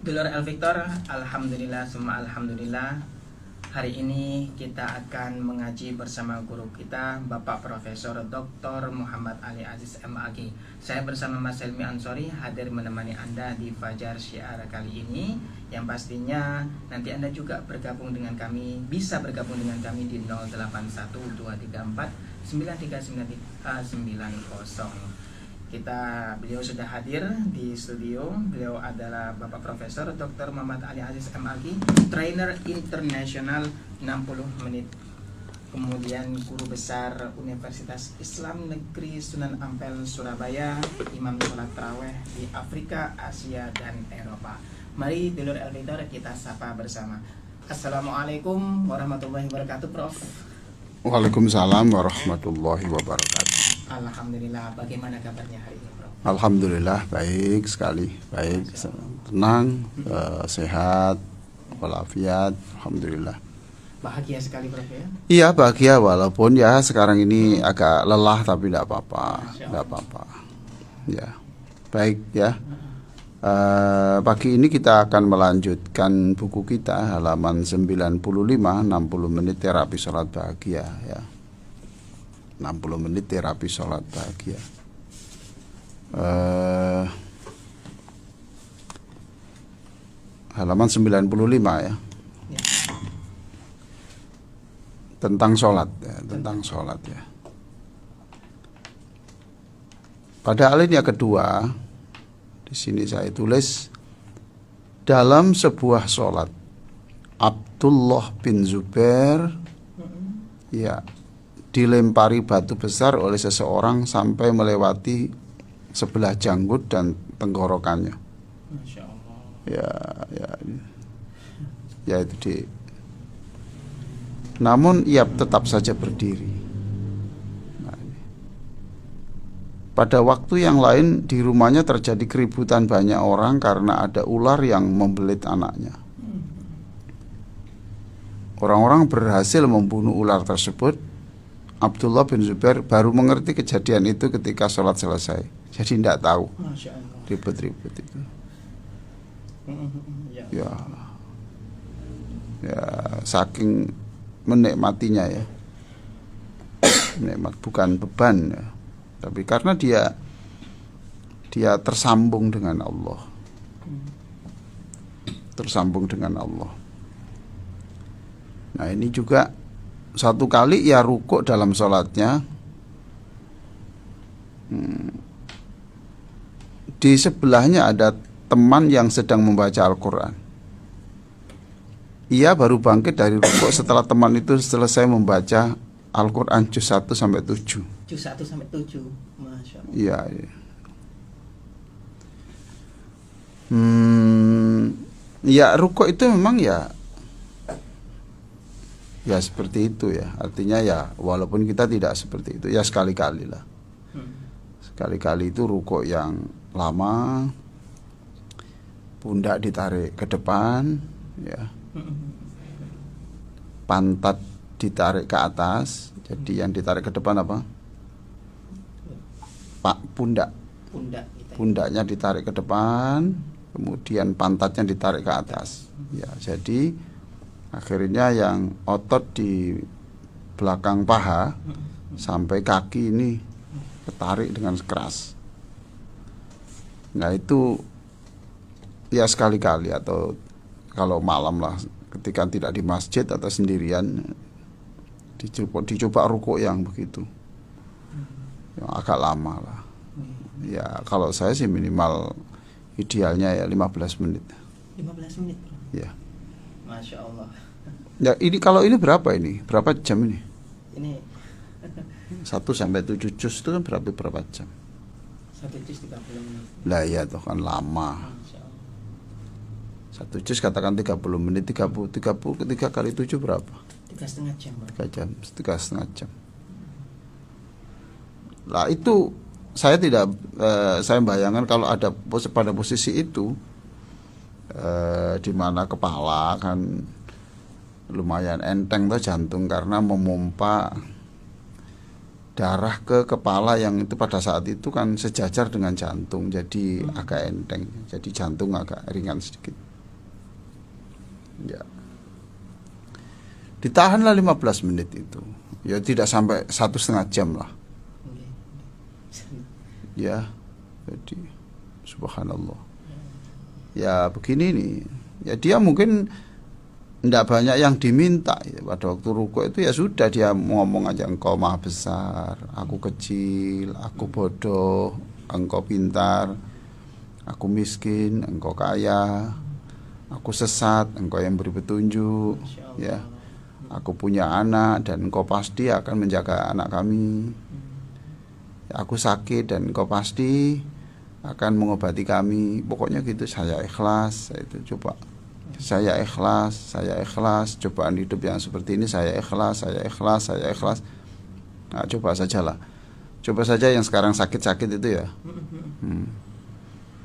Dulur El Victor, alhamdulillah semua alhamdulillah. Hari ini kita akan mengaji bersama guru kita Bapak Profesor Dr. Muhammad Ali Aziz MAG. Saya bersama Mas Helmi Ansori hadir menemani Anda di Fajar Syiar kali ini. Yang pastinya nanti Anda juga bergabung dengan kami, bisa bergabung dengan kami di 081234 9390. Beliau sudah hadir di studio. Beliau adalah Bapak Profesor Dr. Muhammad Ali Aziz MAG, trainer internasional 60 menit. Kemudian guru besar Universitas Islam Negeri Sunan Ampel Surabaya, imam sholat taraweh di Afrika, Asia dan Eropa. Mari dulur El Victor kita sapa bersama. Assalamualaikum warahmatullahi wabarakatuh, Prof. Waalaikumsalam warahmatullahi wabarakatuh. Alhamdulillah, bagaimana kabarnya hari ini, Prof? Alhamdulillah baik sekali, baik, tenang, sehat, walafiat, alhamdulillah. Bahagia sekali, Prof, ya? Iya bahagia, walaupun ya sekarang ini agak lelah tapi tidak apa-apa, tidak apa-apa. Ya, baik ya. Pagi ini kita akan melanjutkan buku kita halaman 95, 60 menit terapi sholat bahagia ya. 60 menit terapi sholat bahagia. Halaman 95 ya. Tentang sholat ya, tentang sholat ya. Pada alinea kedua, di sini saya tulis dalam sebuah sholat Abdullah bin Zubair ya dilempari batu besar oleh seseorang sampai melewati sebelah janggut dan tenggorokannya. Masya Allah. Ya itu di. Namun ia tetap saja berdiri. Nah, pada waktu yang lain di rumahnya terjadi keributan banyak orang karena ada ular yang membelit anaknya. Orang-orang berhasil membunuh ular tersebut. Abdullah bin Zubair baru mengerti kejadian itu ketika sholat selesai. Jadi tidak tahu ribut-ribut itu. Ya, saking menikmatinya ya. Nikmat bukan beban ya. Tapi karena dia tersambung dengan Allah. Tersambung dengan Allah. Nah ini juga satu kali ia rukuk dalam sholatnya. Di sebelahnya ada teman yang sedang membaca Al-Quran. Ia baru bangkit dari rukuk setelah teman itu selesai membaca Al-Quran juz 1 sampai 7. Juz 1 sampai 7. Masya Allah. Iya. Ya rukuk itu memang ya seperti itu ya. Artinya ya walaupun kita tidak seperti itu ya sekali-kali lah. Sekali-kali itu rukuk yang lama, pundak ditarik ke depan ya. Pantat ditarik ke atas. Jadi yang ditarik ke depan apa? Pundak. Pundaknya ditarik ke depan, kemudian pantatnya ditarik ke atas. Ya, jadi akhirnya yang otot di belakang paha sampai kaki ini ketarik dengan keras. Nah itu ya sekali-kali atau kalau malam lah ketika tidak di masjid atau sendirian dicoba rukuk yang begitu. Yang agak lama lah. Ya kalau saya sih minimal idealnya ya 15 menit. 15 menit. Ya. Masya Allah. Ya ini kalau ini berapa ini? Berapa jam ini? Ini 1 sampai 7 juz itu kan berapa jam? 1 juz 30 menit. Lah ya toh kan lama. Masya Allah. 1 juz katakan 30 menit, 3 kali 7 berapa? 3,5 jam. 3 jam, 3,5 jam. Lah itu saya tidak saya bayangkan kalau ada pada posisi itu di mana kepala kan lumayan enteng tuh jantung karena memompa darah ke kepala yang itu pada saat itu kan sejajar dengan jantung, jadi agak enteng, jadi jantung agak ringan sedikit. Ya. Ditahanlah 15 menit itu. Ya tidak sampai 1,5 jam lah. Ya. Jadi subhanallah. Ya begini nih. Ya dia mungkin tidak banyak yang diminta ya. Pada waktu rukuk itu ya sudah dia ngomong aja, engkau maha besar, aku kecil, aku bodoh, engkau pintar, aku miskin, engkau kaya, aku sesat, engkau yang beri petunjuk, ya. Aku punya anak dan engkau pasti akan menjaga anak kami. Aku sakit dan engkau pasti akan mengobati kami. Pokoknya gitu, saya ikhlas. Saya ikhlas. Cobaan hidup yang seperti ini saya ikhlas. Nah, coba sajalah. Coba saja yang sekarang sakit-sakit itu ya.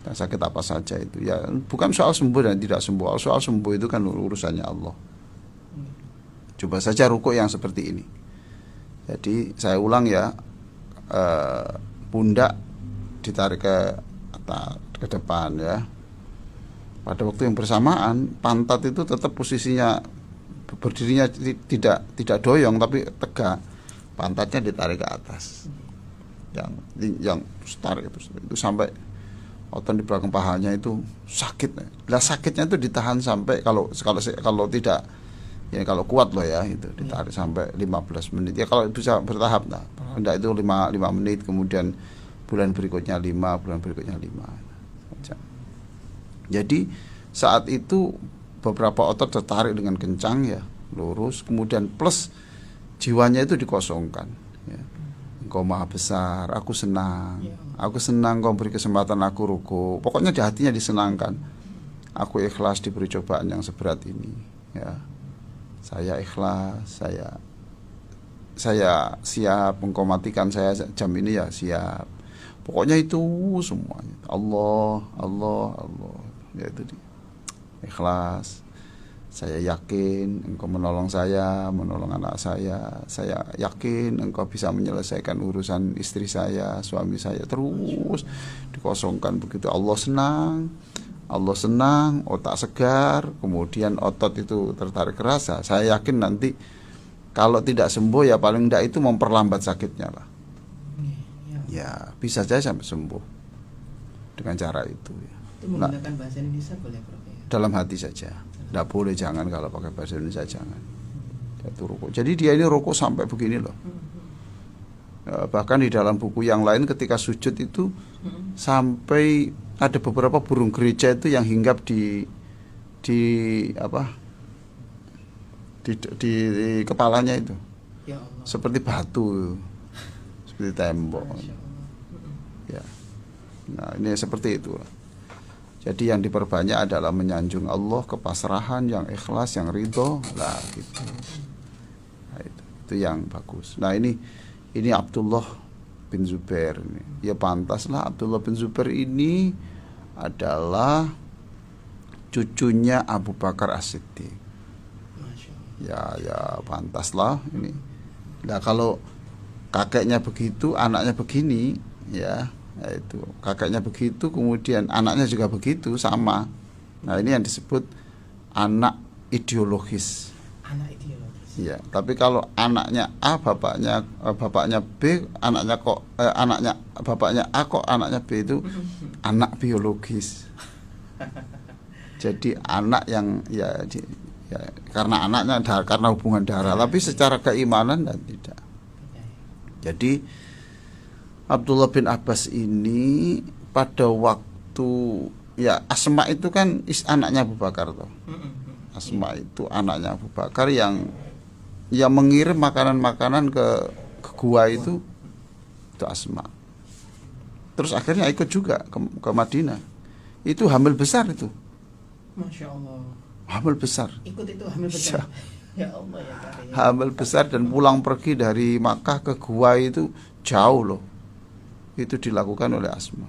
Dan sakit apa saja itu ya, bukan soal sembuh dan tidak sembuh. Soal sembuh itu kan urusannya Allah. Coba saja rukuk yang seperti ini. Jadi saya ulang ya, pundak ditarik ke depan ya. Pada waktu yang bersamaan pantat itu tetap posisinya berdirinya tidak doyong tapi tegak. Pantatnya ditarik ke atas. Yang tarik itu sampai otot di belakang pahanya itu sakit. Lah sakitnya itu ditahan sampai kalau tidak ya, kalau kuat loh ya, itu ditarik sampai 15 menit. Ya kalau bisa bertahap lah. Hendak itu 5 menit, kemudian bulan berikutnya 5, bulan berikutnya 5. Jadi saat itu beberapa otot tertarik dengan kencang ya, lurus, kemudian plus jiwanya itu dikosongkan ya. Engkau maha besar, aku senang. Aku senang kau beri kesempatan aku rukuk. Pokoknya di hatinya disenangkan. Aku ikhlas diberi cobaan yang seberat ini ya. Saya ikhlas, saya siap, engkau matikan saya jam ini ya siap. Pokoknya itu semuanya. Allah. Ya itu dia. Ikhlas. Saya yakin engkau menolong saya, menolong anak saya. Saya yakin engkau bisa menyelesaikan urusan istri saya, suami saya. Terus dikosongkan begitu. Allah senang, otak segar, kemudian otot itu tertarik kerasa. Saya yakin nanti kalau tidak sembuh ya paling tidak itu memperlambat sakitnya lah. Ya bisa saja sampai sembuh dengan cara itu ya. Itu menggunakan bahasa Indonesia boleh, Prof? Dalam hati saja. Tidak boleh, jangan kalau pakai bahasa Indonesia jangan. Itu rukuk. Jadi dia ini rukuk sampai begini loh. Bahkan di dalam buku yang lain ketika sujud itu sampai ada beberapa burung gereja itu yang hinggap di kepalanya itu. Ya Allah. Seperti batu, seperti tembok. Ya. Nah, ini seperti itu. Jadi yang diperbanyak adalah menyanjung Allah, kepasrahan, yang ikhlas, yang ridho, lah gitu. Nah, itu yang bagus. Nah ini Abdullah bin Zubair ini. Ya pantaslah Abdullah bin Zubair ini adalah cucunya Abu Bakar As-Siddiq. Ya pantaslah ini. Nah kalau kakeknya begitu, anaknya begini, ya itu kakeknya begitu, kemudian anaknya juga begitu, sama. Nah ini yang disebut anak ideologis. Anak ideologis. Ya, tapi kalau anaknya A, bapaknya B, anaknya bapaknya A kok anaknya B, itu anak biologis. Jadi anak yang ya karena anaknya karena hubungan darah, tapi secara keimanan dan tidak. Jadi Abdullah bin Abbas ini pada waktu ya Asma itu kan anaknya Abu Bakar toh. Asma itu anaknya Abu Bakar yang mengirim makanan-makanan ke gua itu Asma. Terus akhirnya ikut juga ke Madinah. Itu hamil besar itu. Masya Allah. Hamil besar. Ikut itu hamil besar. Ya Allah ya Kak. Hamil besar dan pulang pergi dari Makkah ke gua itu jauh loh. Itu dilakukan oleh Asma.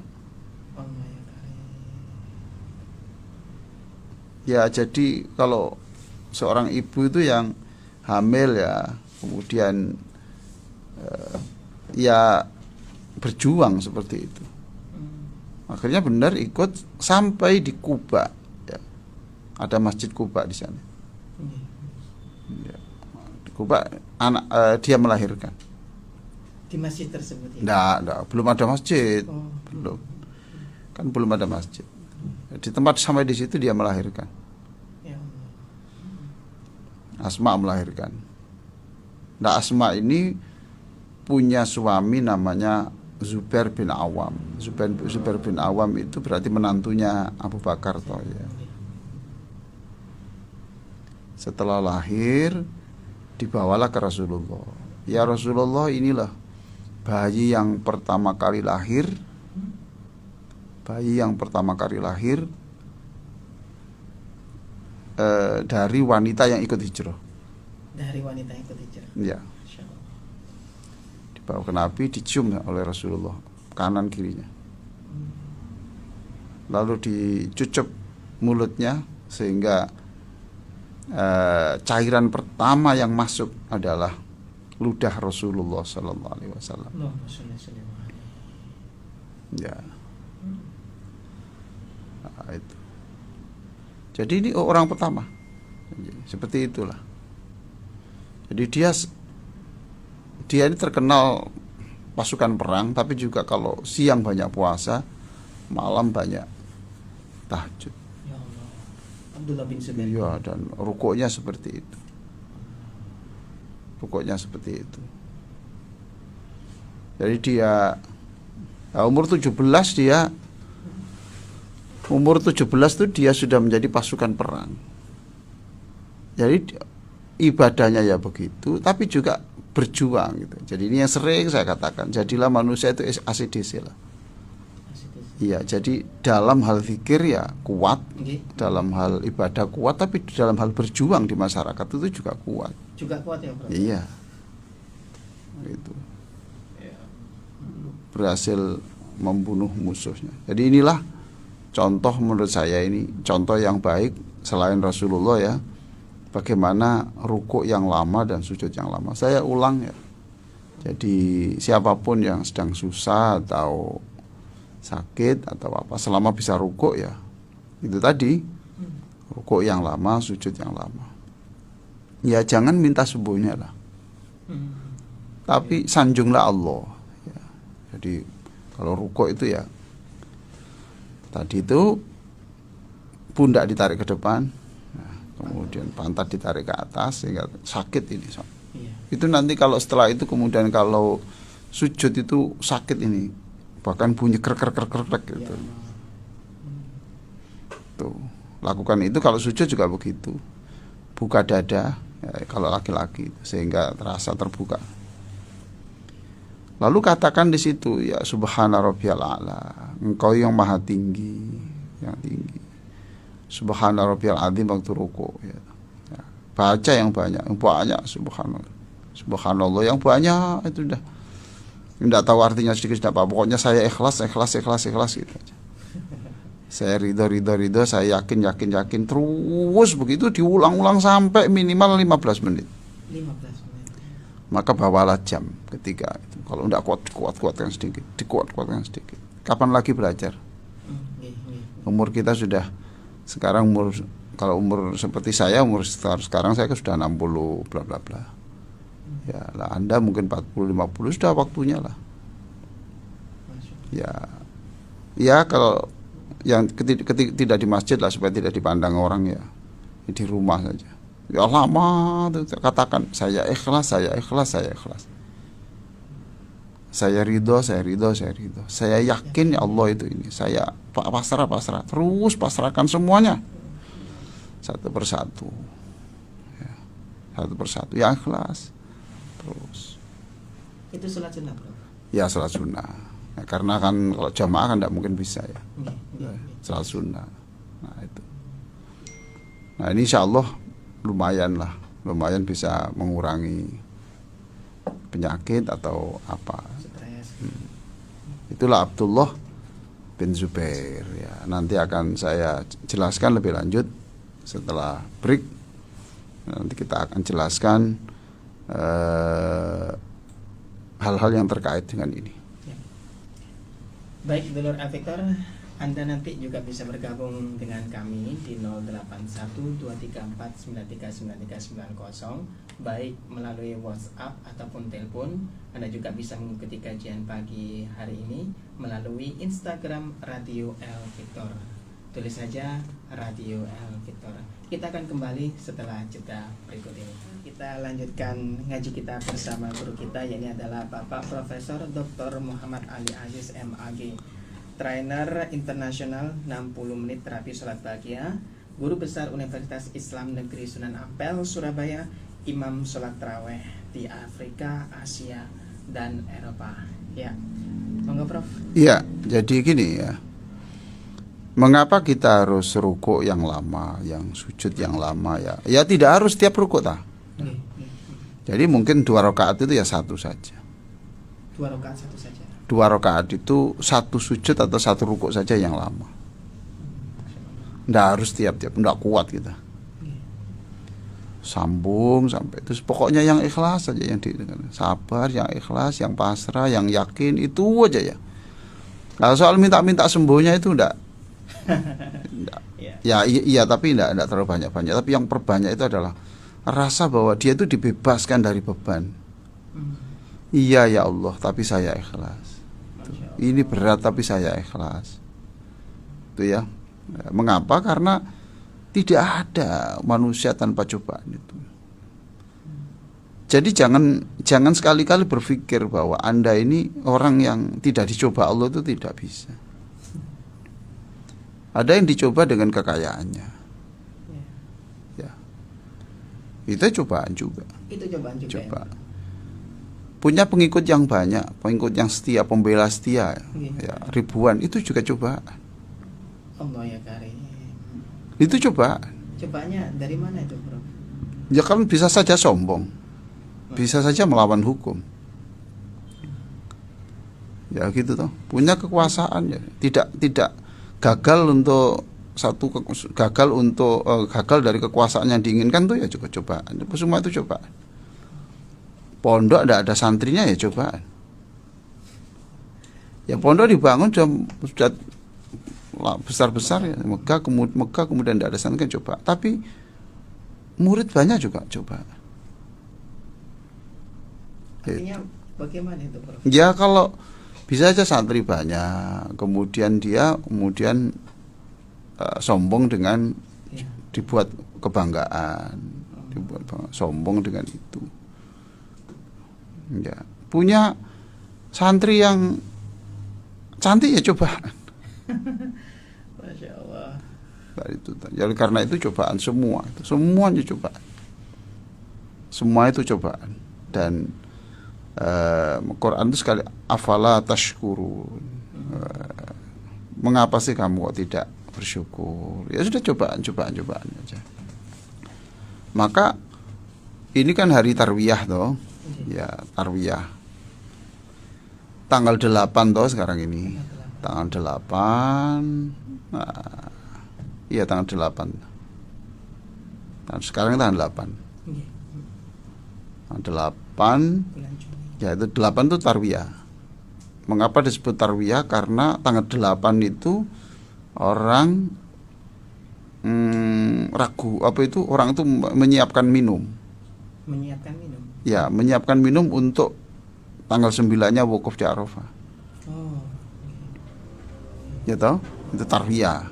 Ya jadi kalau seorang ibu itu yang hamil ya kemudian ya berjuang seperti itu. Akhirnya benar ikut sampai di Kuba ya. Ada Masjid Kuba di sana. Ya. Di Kuba dia melahirkan. Di masjid tersebut ya? Enggak, belum ada masjid. Oh. Belum. Kan belum ada masjid. Di tempat sampai di situ dia melahirkan. Ya Allah. Asma melahirkan. Nah, Asma ini punya suami namanya Zubair bin Awam. Zubair bin Awam itu berarti menantunya Abu Bakar toh ya. Setelah lahir dibawalah ke Rasulullah. Ya Rasulullah, inilah bayi yang pertama kali lahir. Bayi yang pertama kali lahir dari wanita yang ikut hijrah. Dari wanita yang ikut hijrah. Ya. Dibawa ke Nabi, dicium oleh Rasulullah kanan kirinya. Lalu dicucup mulutnya sehingga cairan pertama yang masuk adalah ludah Rasulullah Sallallahu Alaihi Wasallam. Ya. Nah, itu. Jadi ini orang pertama. Seperti itulah. Jadi dia ini terkenal pasukan perang, tapi juga kalau siang banyak puasa, malam banyak tahajud. Ya Allah. Abdullah bin Zubair. Iya, dan rukuknya seperti itu. Rukuknya seperti itu. Jadi dia umur 17 itu dia sudah menjadi pasukan perang. Jadi ibadahnya ya begitu, tapi juga berjuang gitu. Jadi ini yang sering saya katakan, jadilah manusia itu ACDC lah. Iya, jadi dalam hal zikir ya kuat, dalam hal ibadah kuat, tapi dalam hal berjuang di masyarakat itu juga kuat. Juga kuat ya, Bro? Iya. Gitu. Berhasil membunuh musuhnya. Jadi inilah contoh menurut saya, ini contoh yang baik selain Rasulullah ya. Bagaimana rukuk yang lama dan sujud yang lama. Saya ulang ya. Jadi siapapun yang sedang susah atau sakit atau apa, selama bisa rukuk ya, itu tadi, rukuk yang lama, sujud yang lama. Ya jangan minta sembuhnya lah, tapi sanjunglah Allah ya. Jadi kalau rukuk itu ya tadi itu pundak ditarik ke depan, nah, kemudian pantat ditarik ke atas sehingga sakit ini. Itu nanti kalau setelah itu kemudian kalau sujud itu sakit ini, bahkan bunyi krek gitu. Tuh, lakukan itu kalau sujud juga begitu. Buka dada ya, kalau laki-laki sehingga terasa terbuka. Lalu katakan di situ ya subhana rabbiyal a'la, engkau yang maha tinggi, yang tinggi. Subhana rabbiyal azim waktu rukuk ya. Ya, baca yang banyak subhanallah. Subhanallah yang banyak itu udah. Tidak tahu artinya sedikit tidak apa. Pokoknya saya ikhlas gitu aja. Saya ridho, saya yakin terus begitu diulang-ulang sampai minimal 15 menit. 15 menit. Maka bawalah jam ketika itu. Kalau tidak kuatkan sedikit, dikuatkan sedikit. Kapan lagi belajar? Umur kita sudah sekarang kalau umur seperti saya sekarang saya sudah 60 bla bla bla. Ya lah, Anda mungkin 40-50 sudah waktunya lah. Ya kalau yang tidak di masjid lah supaya tidak dipandang orang ya di rumah saja. Ya lama tuh katakan saya ikhlas. Saya ridho. Saya yakin ya Allah itu ini. Saya pasrah. Terus pasrahkan semuanya. Satu persatu. Ya ikhlas. Terus itu sholat sunnah, Bro? Ya sholat sunnah ya, karena kan kalau jamaah kan tidak mungkin bisa ya. Sholat sunnah. Nah itu. Nah ini insya Allah lumayan bisa mengurangi penyakit atau apa. Itulah Abdullah bin Zubair ya. Nanti akan saya jelaskan lebih lanjut setelah break. Nanti kita akan jelaskan hal-hal yang terkait dengan ini. Baik, Dulur Avictor, Anda nanti juga bisa bergabung dengan kami di 081234939390, baik melalui WhatsApp ataupun telepon. Anda juga bisa mengikuti kajian pagi hari ini melalui Instagram Radio El Victor. Tulis saja Radio El Victor. Kita akan kembali setelah jeda berikut ini. Kita lanjutkan ngaji kita bersama guru kita, yakni adalah Bapak Profesor Dr. Muhammad Ali Aziz MAG, trainer internasional 60 menit terapi sholat bahagia, guru besar Universitas Islam Negeri Sunan Ampel, Surabaya, imam sholat taraweh di Afrika, Asia, dan Eropa. Ya, monggo Prof. Iya, jadi gini ya. Mengapa kita harus rukuk yang lama, yang sujud yang lama ya? Ya tidak harus tiap rukuk ta. Jadi mungkin 2 rakaat itu ya satu saja. 2 rakaat satu saja. 2 rakaat itu satu sujud atau satu rukuk saja yang lama. Nggak harus tiap-tiap, nggak kuat kita. Sambung sampai itu, pokoknya yang ikhlas saja, yang sabar, yang ikhlas, yang pasrah, yang yakin, itu aja ya. Nah, soal minta-minta sembuhnya itu enggak. Ya iya tapi enggak terlalu banyak-banyak. Tapi yang perbanyak itu adalah rasa bahwa dia itu dibebaskan dari beban. Iya ya Allah, tapi saya ikhlas. Ini berat tapi saya ikhlas. Itu ya. Mengapa? Karena tidak ada manusia tanpa cobaan itu. Jadi jangan sekali-kali berpikir bahwa Anda ini orang yang tidak dicoba Allah, itu tidak bisa. Ada yang dicoba dengan kekayaannya. Ya. Itu cobaan juga. Itu cobaan juga. Coba. Punya pengikut yang banyak, pengikut yang setia, pembela setia, ya, ribuan, itu juga cobaan. Allah ya karim. Itu cobaan. Cobaannya dari mana itu, Bro? Ya kan bisa saja sombong, bisa saja melawan hukum. Ya gitu toh. Punya kekuasaan ya, tidak gagal untuk gagal dari kekuasaan yang diinginkan tuh ya juga cobaan. Semua itu cobaan. Pondok tidak ada santrinya ya cobaan. Ya pondok dibangun sudah besar-besar ya, Mekah kemudian tidak ada santri kan coba. Tapi murid banyak juga coba. Artinya bagaimana itu, Bro? Ya kalau bisa aja santri banyak, kemudian dia sombong dengan dibuat kebanggaan, dibuat sombong dengan itu. Ya, punya santri yang cantik ya cobaan. Masya Allah. Jadi karena itu cobaan semuanya cobaan. Semua itu cobaan. Dan Quran itu sekali afala tashkurun. Mengapa sih kamu kok tidak bersyukur? Ya sudah cobaan aja. Maka ini kan hari tarwiyah toh. Ya, tarwiyah. Tanggal 8 toh sekarang ini. Tanggal 8. Nah, iya tanggal 8. Sekarang tanggal 8. Tanggal 8. Ya itu 8 itu tarwiyah. Mengapa disebut tarwiyah? Karena tanggal 8 itu orang ragu, orang itu menyiapkan minum. Menyiapkan minum. Ya, menyiapkan minum untuk tanggal 9-nya wukuf di Arafah. Oh. Ya toh? Itu tarwiyah.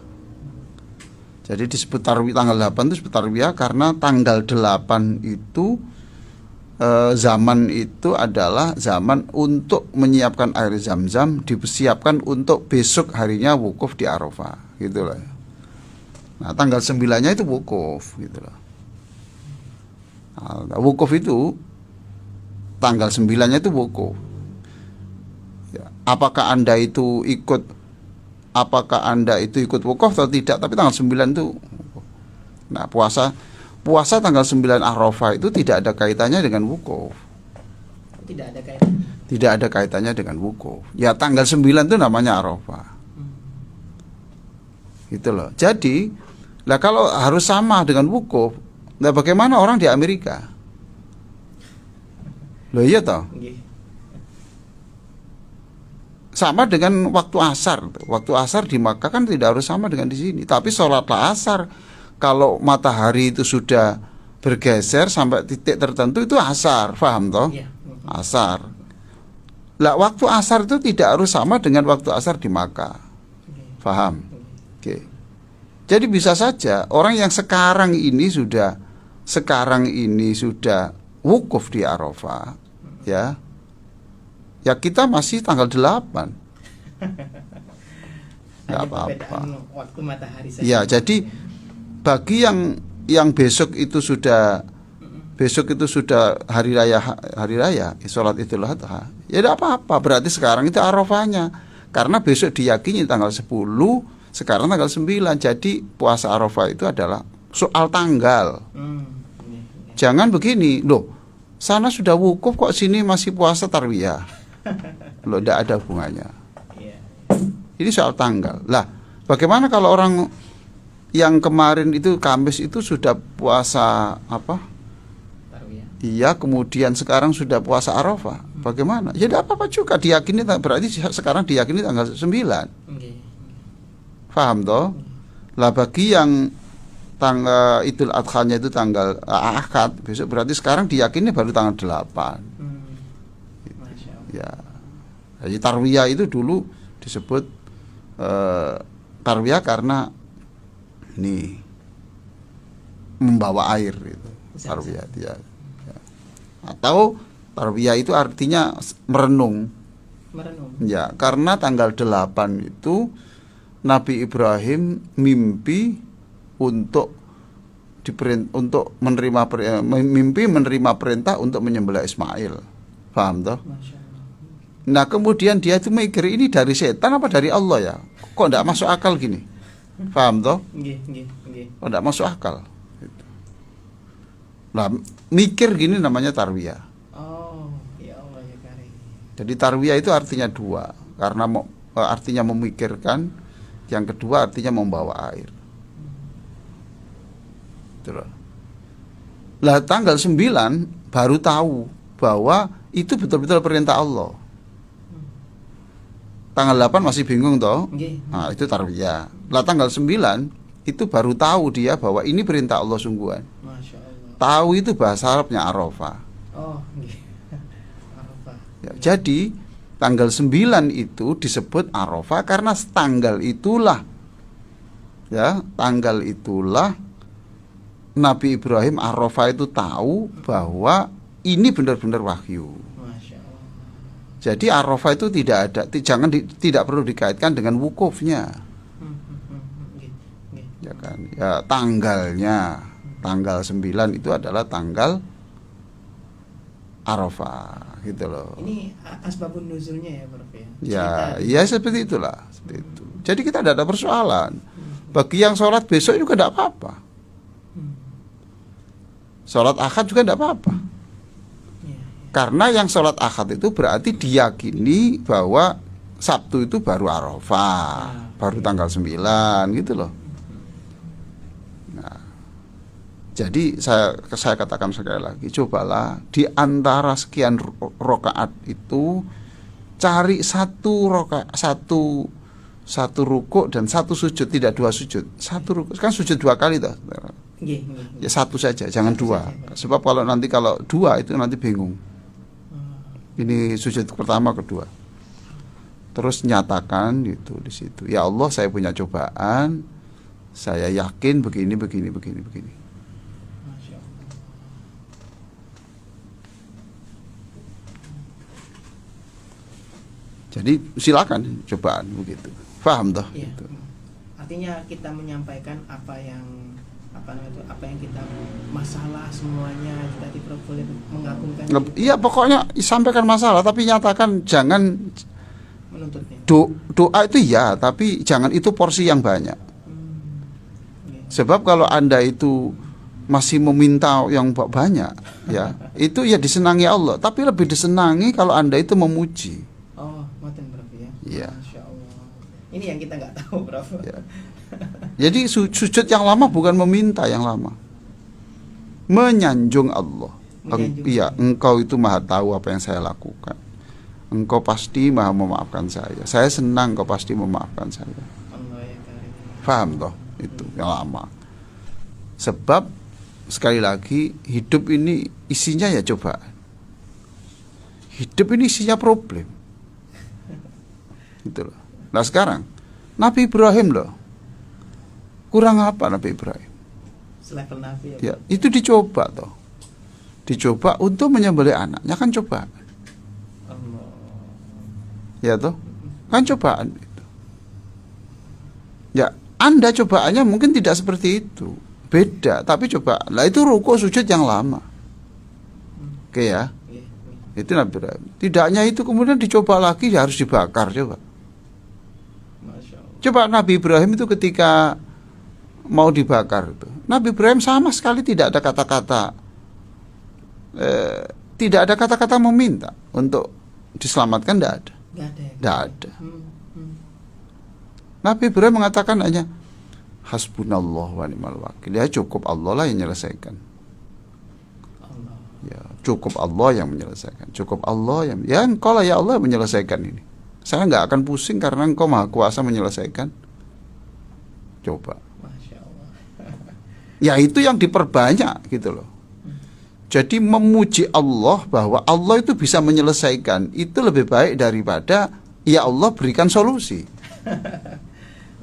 Jadi disebut tarwiyah tanggal 8 itu disebut tarwiyah karena tanggal 8 itu zaman itu adalah zaman untuk menyiapkan air zam-zam, dipersiapkan untuk besok harinya wukuf di Arafah, gitu loh. Nah, tanggal 9-nya itu wukuf, gitu loh. Nah, wukuf itu tanggal 9-nya itu wukuf. Ya, apakah Anda itu ikut wukuf atau tidak, tapi tanggal 9 itu wukuf. Nah, puasa tanggal 9 Arafah itu tidak ada kaitannya dengan wukuf. Tidak ada kaitannya. Tidak ada kaitannya dengan wukuf. Ya tanggal 9 itu namanya Arafah. Gitu loh. Jadi, lah kalau harus sama dengan wukuf, nah bagaimana orang di Amerika? Loh iya toh. sama dengan waktu asar. Waktu asar di Makkah kan tidak harus sama dengan di sini. Tapi sholatlah asar, kalau matahari itu sudah bergeser sampai titik tertentu itu asar, paham toh? Iya. Asar. Lah waktu asar itu tidak harus sama dengan waktu asar di Makkah, paham? Oke. Jadi bisa saja orang yang sekarang ini sudah wukuf di Arafah, ya kita masih tanggal 8. Nggak apa-apa. Perbedaan waktu matahari saja. Ya, jadi bagi yang besok itu sudah hari raya sholat Idul Adha, ya tidak apa-apa. Berarti sekarang itu Arafahnya, karena besok diyakini tanggal 10, sekarang tanggal 9. Jadi puasa Arafah itu adalah soal tanggal. Jangan begini, loh, sana sudah wukuf kok sini masih puasa tarwiyah. Loh, tidak ada hubungannya. Ini soal tanggal. Lah, bagaimana kalau orang yang kemarin itu Kamis itu sudah puasa apa? Tarwiyah. Iya, kemudian sekarang sudah puasa Arafah. Bagaimana? Ya tidak apa-apa juga, diyakini berarti sekarang diyakini tanggal 9. Paham toh? Lah bagi yang tanggal Idul Adha-nya itu tanggal Ahad, besok berarti sekarang diyakini baru tanggal 8. Masya Allah. Ya. Jadi tarwiyah itu dulu disebut tarwiyah karena ini membawa air itu. Tarwiyah ya. Atau tarwiyah itu artinya merenung. Ya, karena tanggal 8 itu Nabi Ibrahim mimpi untuk menerima perintah untuk menyembelih Ismail. Paham toh? Nah, kemudian dia itu mikir, ini dari setan apa dari Allah ya? Kok tidak masuk akal gini? Paham toh? Kok tidak masuk akal? Nah, mikir gini namanya tarwiyah. Oh, ya Allah ya Karim. Jadi tarwiyah itu artinya dua, karena artinya memikirkan, yang kedua artinya membawa air. Lah tanggal 9 baru tahu bahwa itu betul-betul perintah Allah. Tanggal 8 masih bingung toh? Nah, itu tarwiyah. Lah tanggal 9 itu baru tahu dia bahwa ini perintah Allah sungguhan. Masya Allah. Tahu itu bahasa Arabnya Arafah. Oh, Arafah. Ya, jadi tanggal 9 itu disebut Arafah karena tanggal itulah Nabi Ibrahim Arafah itu tahu bahwa ini benar-benar wahyu. Masya Allah. Jadi Arafah itu tidak perlu dikaitkan dengan wukufnya. Ya kan? Ya, tanggalnya, tanggal 9 itu adalah tanggal Arafah, gitu loh. Ini asbabun nuzulnya ya, Prof ya? Ya seperti itulah, seperti itu. Jadi kita tidak ada persoalan. Bagi yang sholat besok juga tidak apa-apa. Sholat Ahad juga tidak apa-apa. Karena yang sholat Ahad itu berarti diyakini bahwa Sabtu itu baru Arafah, baru tanggal 9 gitu loh. Nah, jadi saya katakan sekali lagi, cobalah di antara sekian rakaat itu cari satu rukuk dan satu sujud, tidak dua sujud. Satu rukuk kan sujud 2 kali toh. Ya satu saja, jangan dua. Sebab kalau dua itu nanti bingung. Ini sujud pertama, kedua. Terus nyatakan gitu di situ. Ya Allah, saya punya cobaan. Saya yakin begini. Jadi silakan cobaan begitu. Paham toh? Iya. Gitu. Artinya kita menyampaikan apa yang kita masalah semuanya, kita tidak boleh mengagungkan. Iya, pokoknya sampaikan masalah tapi nyatakan, jangan menuntutnya. Doa itu ya, tapi jangan itu porsi yang banyak. Sebab kalau Anda itu masih meminta yang banyak, ya, itu ya disenangi Allah, tapi lebih disenangi kalau Anda itu memuji. Oh, ngoten Prof ya. Iya. Masya Allah. Ini yang kita nggak tahu, Prof. Ya. Jadi sujud yang lama bukan meminta yang lama, menyanjung Allah. Iya, Engkau itu maha tahu apa yang saya lakukan. engkau pasti maha memaafkan saya. Saya senang engkau pasti memaafkan saya. Allah ya karim. Paham toh? Itu yang lama. Sebab sekali lagi hidup ini isinya ya cobaan. Hidup ini isinya problem. Gitu loh. Nah sekarang Nabi Ibrahim loh. Kurang apa Nabi Ibrahim? Selevel Nabi Ya, itu dicoba toh. Dicoba untuk menyembelih anaknya kan cobaan. Allah. Ya toh? Kan cobaan itu. Ya, Anda cobaannya mungkin tidak seperti itu. Beda, tapi coba. Lah itu rukuk sujud yang lama. Oke ya. Iya, iya. Itu Nabi Ibrahim. Tidaknya itu kemudian dicoba lagi ya harus dibakar coba. Masya Allah. Coba Nabi Ibrahim itu ketika mau dibakar itu. Nabi Ibrahim sama sekali tidak ada kata-kata tidak ada kata-kata meminta untuk diselamatkan, tidak ada. Nggak ada ya? Tidak ada. Hmm. Nabi Ibrahim mengatakan hanya hasbunallah wa ni'mal wakil. Ya cukup Allah lah yang menyelesaikan. Allah. Ya, cukup Allah yang menyelesaikan. Cukup Allah yang ya engkau lah ya Allah yang menyelesaikan ini. Saya nggak akan pusing karena engkau maha kuasa menyelesaikan. Coba. Masya Allah. Ya itu yang diperbanyak gitu loh. Jadi memuji Allah bahwa Allah itu bisa menyelesaikan itu lebih baik daripada ya Allah berikan solusi.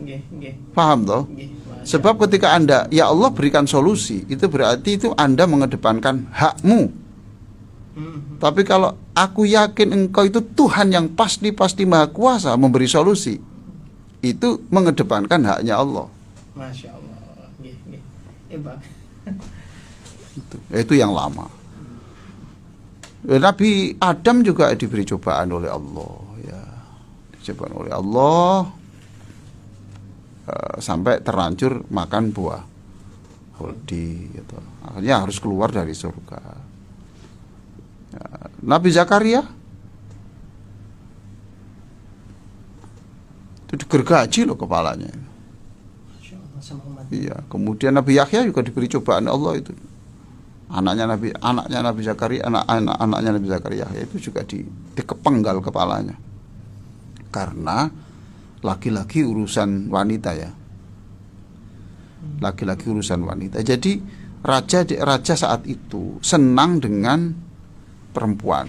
Nggih, nggih. Paham toh? Nggih, Masya Sebab ketika Anda ya Allah berikan solusi, itu berarti itu Anda mengedepankan hakmu. Hmm. Tapi kalau aku yakin engkau itu Tuhan yang pasti maha kuasa memberi solusi, itu mengedepankan haknya Allah. Masya Allah. Nggih, nggih. Pak. Itu yang lama. Nabi Adam juga diberi cobaan oleh Allah, ya, dicobaan oleh Allah sampai terlanjur makan buah khuldi, gitu. Akhirnya harus keluar dari surga. Ya, Nabi Zakaria itu digergaji loh kepalanya. Masya Allah sama umat. Iya, kemudian Nabi Yahya juga diberi cobaan Allah itu. Anaknya Nabi Zakaria, anaknya Nabi Zakaria itu juga dikepenggal kepalanya. Karena laki-laki urusan wanita ya. Laki-laki urusan wanita. Jadi raja saat itu senang dengan perempuan.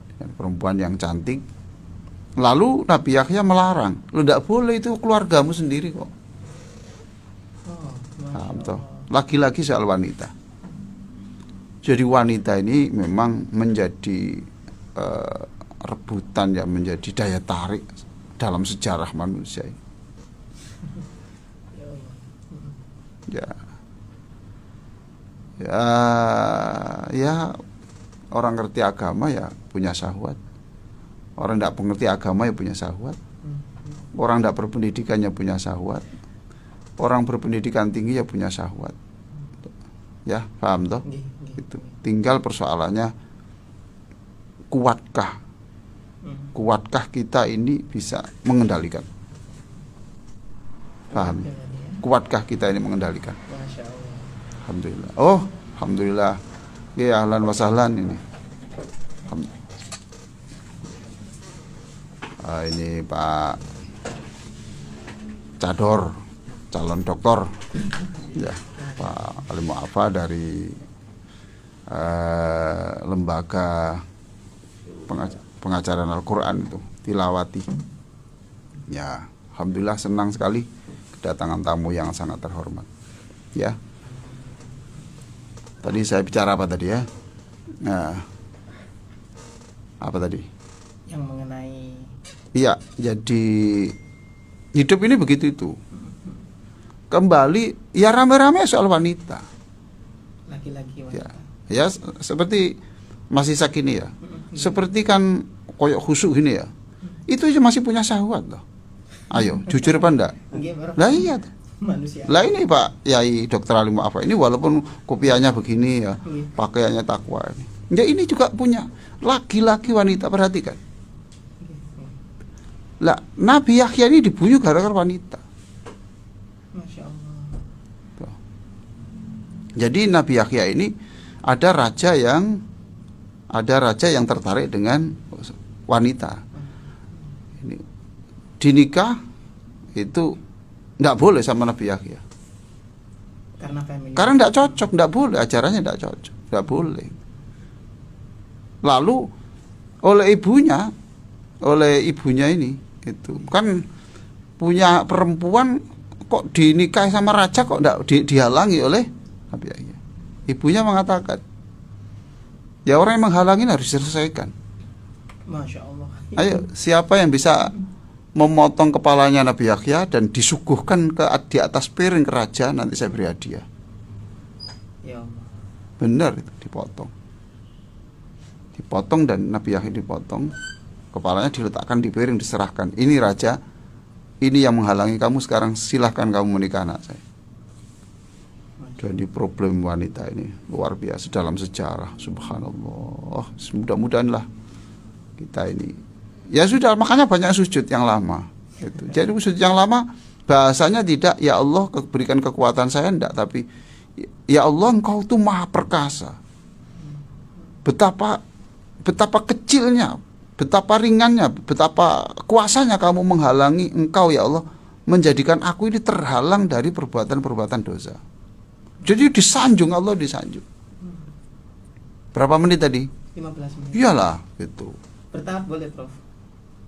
Dengan perempuan yang cantik. Lalu Nabi Yahya melarang, "Lu tidak boleh, itu keluargamu sendiri kok." Paham toh? Laki-laki soal wanita. Jadi wanita ini memang menjadi rebutan ya, menjadi daya tarik dalam sejarah manusia ini. Ya, ya, ya orang ngerti agama ya punya syahwat. Orang tidak mengerti agama ya punya syahwat. Orang tidak berpendidikan ya punya syahwat. Orang berpendidikan tinggi ya punya syahwat. Ya, paham toh? Itu. Tinggal persoalannya kuatkah kita ini bisa mengendalikan? Paham? Kuatkah kita ini mengendalikan? Masya Allah. Alhamdulillah. Oh, alhamdulillah. Ya, ahlan wa sahlan ini. Ini Pak Cador, calon doktor, ya, Pak Alim Mu'afa dari lembaga pengajaran Al-Quran itu, Tilawati. Ya, alhamdulillah senang sekali kedatangan tamu yang sangat terhormat. Ya, tadi saya bicara apa tadi ya? Nah, apa tadi? Yang mengenai Iya, jadi hidup ini begitu itu. Kembali ya rame-rame soal wanita. laki-laki wanita. Ya seperti masih sakini ya. Seperti kan koyok khusuk gini ya. Itu aja masih punya syahwat loh. Ayo, jujur apa enggak? Lah iya tuh. Manusia. Lah ini Pak Yai Dr. Ali Mu'afa ini walaupun kopiahnya begini ya, pakaiannya takwa ini. Ya ini juga punya laki-laki wanita, perhatikan. Lah Nabi Yahya ini dibunuh gara-gara wanita. Masya Allah. Jadi Nabi Yahya ini ada raja yang ada raja yang tertarik dengan wanita. Ini dinikah itu tidak boleh sama Nabi Yahya. Karena tidak cocok, tidak boleh, ajarannya tidak cocok, tidak boleh. Lalu oleh ibunya ini itu kan punya perempuan, kok dinikahi sama raja kok tidak dihalangi oleh Nabi Yahya. Ibunya mengatakan, ya orang yang menghalangi harus diselesaikan. Masya Allah. Ayo, siapa yang bisa memotong kepalanya Nabi Yahya dan disuguhkan di atas piring ke raja, nanti saya beri hadiah. Ya Allah. Benar itu, dipotong dan Nabi Yahya dipotong, kepalanya diletakkan di piring, diserahkan. Ini raja, ini yang menghalangi kamu, sekarang silahkan kamu menikah anak saya. Jadi problem wanita ini luar biasa dalam sejarah, subhanallah. Mudah-mudahan lah kita ini, ya sudah, makanya banyak sujud yang lama gitu. Jadi sujud yang lama bahasanya tidak ya Allah berikan kekuatan saya, enggak, tapi ya Allah engkau tuh maha perkasa. Betapa kecilnya, betapa ringannya, betapa kuasanya kamu menghalangi engkau ya Allah, menjadikan aku ini terhalang dari perbuatan-perbuatan dosa. Jadi disanjung, Allah disanjung. Berapa menit tadi? 15 menit. Iyalah gitu. Bertahap boleh, Prof?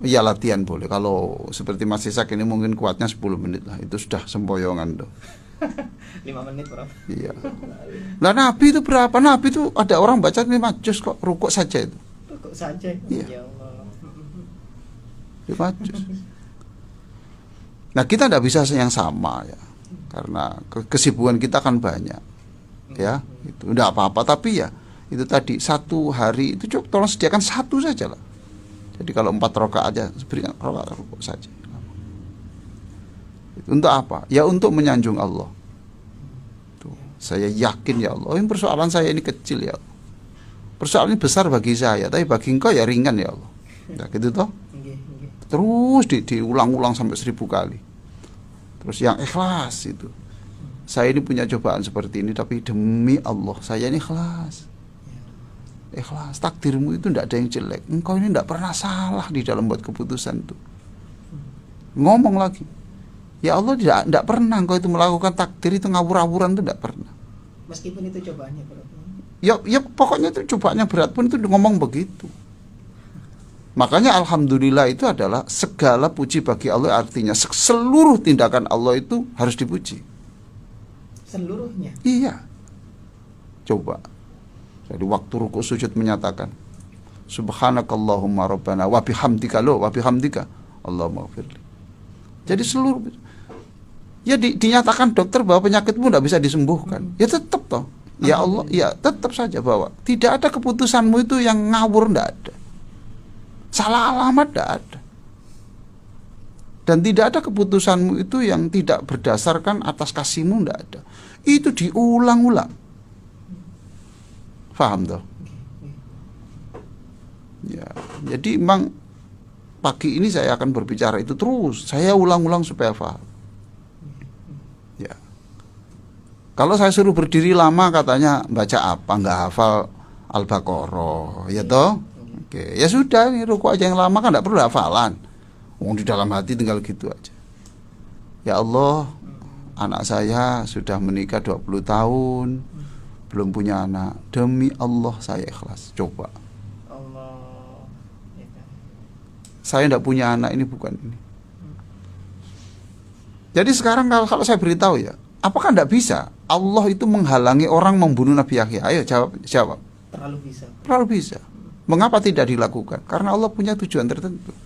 Iya, latihan boleh. Kalau seperti Mas Isak ini mungkin kuatnya 10 menit lah. Itu sudah sempoyongan tuh. 5 menit, Prof. Iya. Nah, Nabi itu berapa? Nabi itu ada orang baca 5 juz kok, rukuk saja itu. Rukuk saja. Iya. Ya Allah. 5 juz. Nah, kita tidak bisa yang sama ya. Karena kesibukan kita kan banyak. Ya, itu enggak apa-apa, tapi ya itu tadi satu hari itu cukup, tolong sediakan satu saja lah. Jadi kalau 4 rakaat aja, berikan rakaat rukuk saja. Untuk apa? Ya untuk menyanjung Allah. Tuh, saya yakin ya Allah, ini persoalan saya ini kecil ya Allah. Persoalan ini besar bagi saya, tapi bagi engkau ya ringan ya Allah. Ya gitu toh. Terus diulang-ulang sampai 1000 kali. Terus yang ikhlas itu. Saya ini punya cobaan seperti ini, tapi demi Allah saya ini ikhlas. Ikhlas, takdirmu itu tidak ada yang jelek. Engkau ini tidak pernah salah di dalam buat keputusan itu. Ngomong lagi, ya Allah, tidak pernah engkau itu melakukan takdir itu ngawur-ngawuran, itu tidak pernah. Meskipun itu cobaannya berat. Ya pokoknya itu cobaannya berat pun itu ngomong begitu. Makanya alhamdulillah itu adalah segala puji bagi Allah, artinya seluruh tindakan Allah itu harus dipuji. Seluruhnya. Iya. Coba. Jadi waktu rukuk sujud menyatakan subhanakallahumma rabbana wa bihamdika Allahumma ghfirli. Jadi seluruh ya dinyatakan dokter bahwa penyakitmu tidak bisa disembuhkan. Ya tetap toh. Ya Allah, ya tetap saja bahwa tidak ada keputusanmu itu yang ngawur, tidak ada. Salah alamat tidak ada. Dan tidak ada keputusanmu itu yang tidak berdasarkan atas kasihmu, tidak ada. Itu diulang-ulang. Faham toh? Ya, jadi memang pagi ini saya akan berbicara itu terus. Saya ulang-ulang supaya paham. Ya. Kalau saya suruh berdiri lama katanya baca apa? Enggak hafal Al-Baqarah, ya toh? Oke, ya sudah, ini rukuk aja yang lama kan enggak perlu hafalan. Di dalam hati tinggal gitu aja. Ya Allah, anak saya sudah menikah 20 tahun, belum punya anak. Demi Allah saya ikhlas. Coba. Allah. Saya tidak punya anak, ini bukan ini. Jadi sekarang kalau saya beritahu ya, apakah tidak bisa Allah itu menghalangi orang membunuh Nabi Yahya? Ayo jawab. Terlalu bisa. Terlalu bisa. Mengapa tidak dilakukan? Karena Allah punya tujuan tertentu.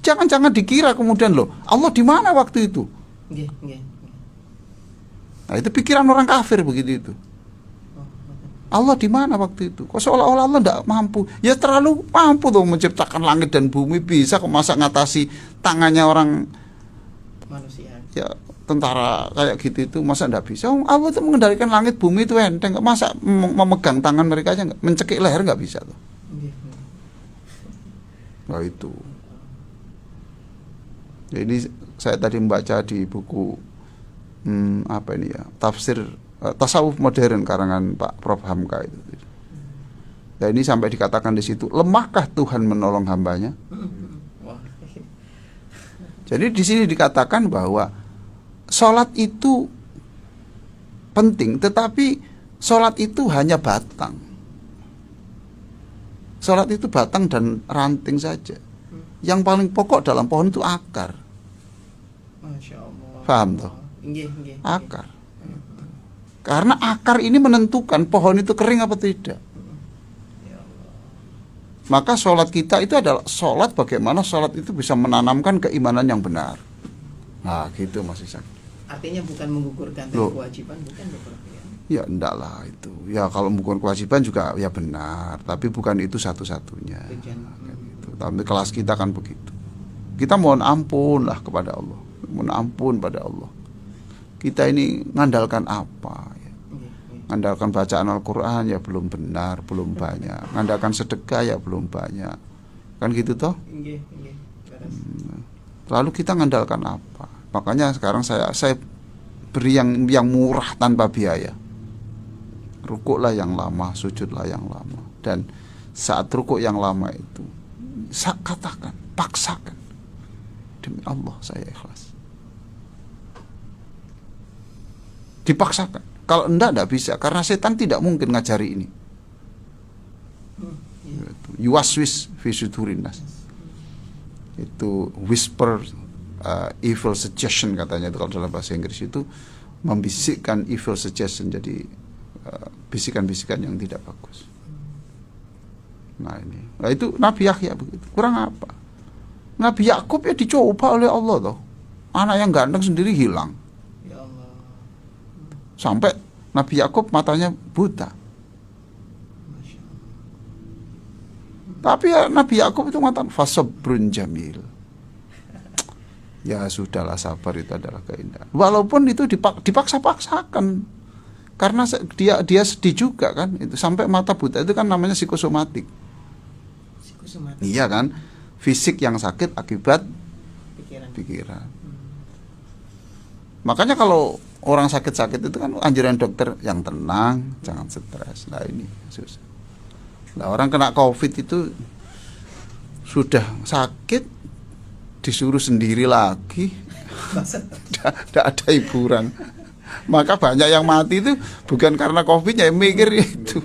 Jangan dikira kemudian loh, Allah di mana waktu itu? Nah, itu pikiran orang kafir begitu itu. Allah di mana waktu itu? Kok seolah-olah Allah tidak mampu? Ya terlalu mampu tuh menciptakan langit dan bumi, bisa kok, masa ngatasi tangannya orang manusia. Ya tentara kayak gitu itu masa tidak bisa? Allah itu mengendalikan langit bumi itu enteng, masa memegang tangan mereka aja nggak, mencekik leher nggak bisa tuh? Nah itu. Jadi saya tadi membaca di buku apa ini ya, tafsir tasawuf modern karangan Pak Prof Hamka itu. Nah, ini sampai dikatakan di situ, lemahkah Tuhan menolong hambanya? Wah. Jadi di sini dikatakan bahwa sholat itu penting, tetapi sholat itu hanya batang. Sholat itu batang dan ranting saja. Yang paling pokok dalam pohon itu akar. Masya Allah. Paham toh? Nggih, nggih. Akar. Karena akar ini menentukan pohon itu kering apa tidak. Ya Allah. Maka sholat kita itu adalah sholat, bagaimana sholat itu bisa menanamkan keimanan yang benar. Nah gitu Mas Isan. Artinya bukan menggugurkan dari Loh. kewajiban, bukan ya Prof ya? Ya enggak lah itu. Ya kalau bukan kewajiban juga ya benar, tapi bukan itu satu-satunya. Tujuan. Gitu. Tapi kelas kita kan begitu. Kita mohon ampun lah kepada Allah. Mohon ampun pada Allah. Kita ini ngandalkan apa ya? Nggih, nggih. Ngandalkan bacaan Al-Quran ya belum benar, belum banyak. Ngandalkan sedekah ya belum banyak. Kan gitu toh? Nggih, nggih. Beres. Lalu kita ngandalkan apa? Makanya sekarang saya beri yang murah tanpa biaya. Rukuklah yang lama, sujudlah yang lama. Dan saat rukuk yang lama itu, katakan, paksakan, demi Allah saya ikhlas. Dipaksakan. Kalau enggak bisa, karena setan tidak mungkin ngajari ini. Iya. Yuwaswis fi sudurin nas. Itu whisper, evil suggestion katanya itu kalau dalam bahasa Inggris itu, membisikkan evil suggestion, jadi bisikan-bisikan yang tidak bagus. Nah itu Nabi Yahya begitu. Kurang apa? Nabi Yakub ya dicoba oleh Allah toh. Anak yang ganteng sendiri hilang. Ya Allah. Sampai Nabi Yakub matanya buta. Masya Allah. Tapi ya, Nabi Yakub itu mengatakan fasabrun jamil. Ya sudahlah, sabar itu adalah keindahan. Walaupun itu dipaksa-paksakan. Karena dia sedih juga kan, itu sampai mata buta itu kan namanya psikosomatik. Psikosomatik. Iya kan? Fisik yang sakit akibat pikiran. Makanya kalau orang sakit-sakit itu kan anjuran dokter yang tenang, jangan stres. Nah ini susah. Nah orang kena COVID itu sudah sakit disuruh sendiri lagi, tidak ada hiburan. Maka banyak yang mati itu bukan karena COVID-nya, yang mikir itu.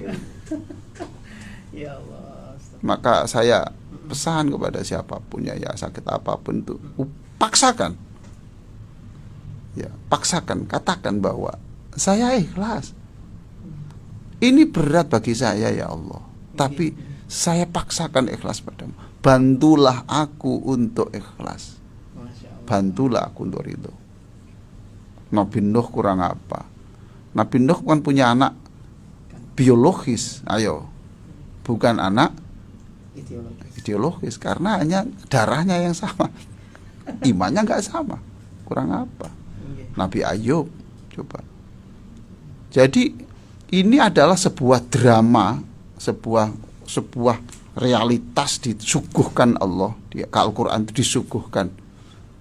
Ya Allah. Maka saya pesan kepada siapapun ya sakit apapun itu, paksakan. Ya, paksakan, katakan bahwa saya ikhlas. Ini berat bagi saya ya Allah, tapi saya paksakan ikhlas padamu. Bantulah aku untuk ikhlas. Masya Allah. Bantulah aku untuk ridho. Nabi Nuh kurang apa? Nabi Nuh kan punya anak biologis, ayo, bukan anak ideologis, karena hanya darahnya yang sama, imannya nggak sama, kurang apa? Nabi Ayub, coba. Jadi ini adalah sebuah drama, sebuah realitas disuguhkan Allah di Al-Quran itu disuguhkan,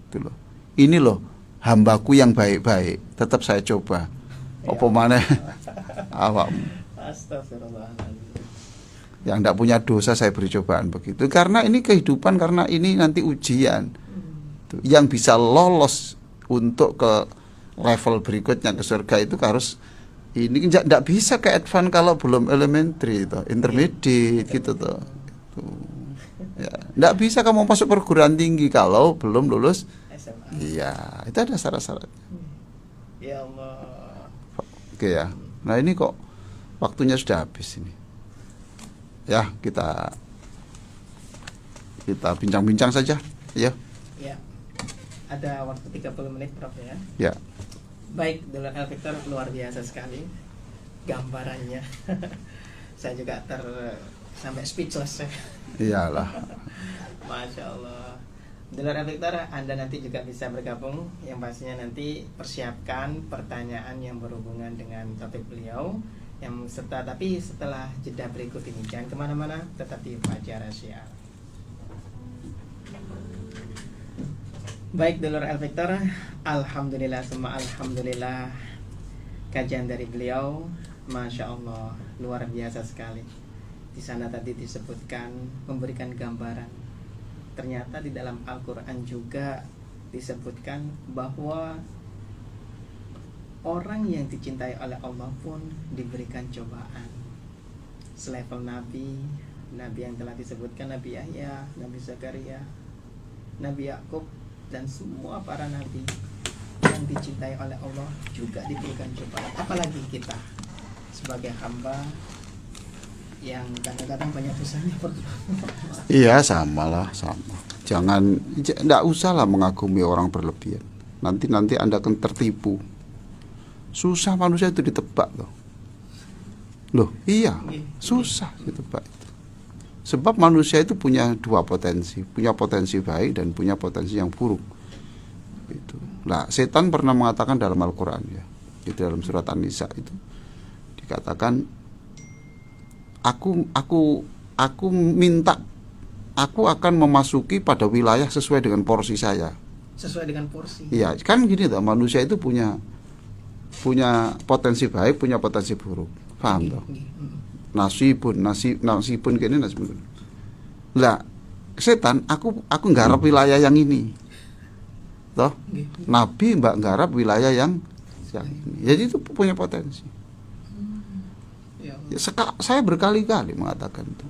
itu loh. Ini loh hambaku yang baik-baik, tetap saya coba. Apa mana awam yang tidak punya dosa saya beri cobaan begitu. Karena ini kehidupan, karena ini nanti ujian. Yang bisa lolos untuk ke level berikutnya ke surga itu harus ini tidak bisa ke advance kalau belum elementary itu, intermediate gitu tuh. Ya, tidak bisa kamu masuk perguruan tinggi kalau belum lulus SMA. Iya, itu ada syarat-syarat. Ya Allah. Oke ya. Nah ini kok waktunya sudah habis ini. Ya kita bincang-bincang saja. Ya. Ya. Ada waktu 30 menit Prof ya. Ya. Baik, Dr. El Victor, luar biasa sekali gambarannya. Saya juga sampai speechless ya. Iyalah. Masya Allah. Dr. El Victor, Anda nanti juga bisa bergabung. Yang pastinya nanti persiapkan pertanyaan yang berhubungan dengan topik beliau. Tapi setelah jeda berikut ini, jangan kemana-mana, tetap di Fajar Syiar. Baik, Dr. El Victor, alhamdulillah, semua alhamdulillah, kajian dari beliau, Masya Allah, luar biasa sekali. Di sana tadi disebutkan memberikan gambaran. Ternyata di dalam Al-Quran juga disebutkan bahwa orang yang dicintai oleh Allah pun diberikan cobaan. Selevel Nabi yang telah disebutkan, Nabi Yahya, Nabi Zakaria, Nabi Yakub, dan semua para nabi yang dicintai oleh Allah juga diberikan cobaan. Apalagi kita sebagai hamba yang kadang-kadang banyak dosanya. Iya, sama. Jangan, enggak usahlah mengagumi orang berlebihan. Nanti Anda akan tertipu. Susah manusia itu ditebak loh. Iya, susah ditebak itu. Sebab manusia itu punya dua potensi, punya potensi baik dan punya potensi yang buruk. Itu. Nah, setan pernah mengatakan dalam Al-Quran ya, itu dalam surat An-Nisa itu dikatakan, aku minta, aku akan memasuki pada wilayah sesuai dengan porsi saya. Sesuai dengan porsi. Iya, kan gini toh, manusia itu punya potensi baik, punya potensi buruk. Paham toh? Nasibun kene nasibun. Lah, setan aku nggarap wilayah yang ini. Toh? Nabi mbak nggarap wilayah yang ini. Jadi itu punya potensi. Ya, saya berkali-kali mengatakan itu.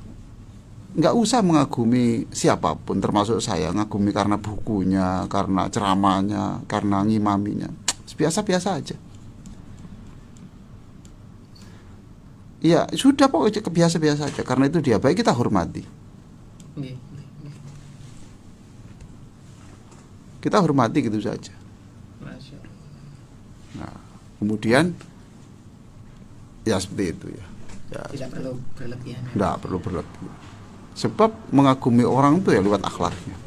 Nggak usah mengagumi siapapun, termasuk saya, ngagumi karena bukunya, karena ceramahnya, karena ngimaminya. Biasa-biasa aja. Ya sudah pokoknya biasa-biasa aja. Karena itu dia baik, kita hormati. Kita hormati gitu saja. Nah, kemudian ya seperti itu ya. Tidak perlu berlebihan. Tidak perlu berlebihan. Sebab mengagumi orang itu ya lewat akhlaknya.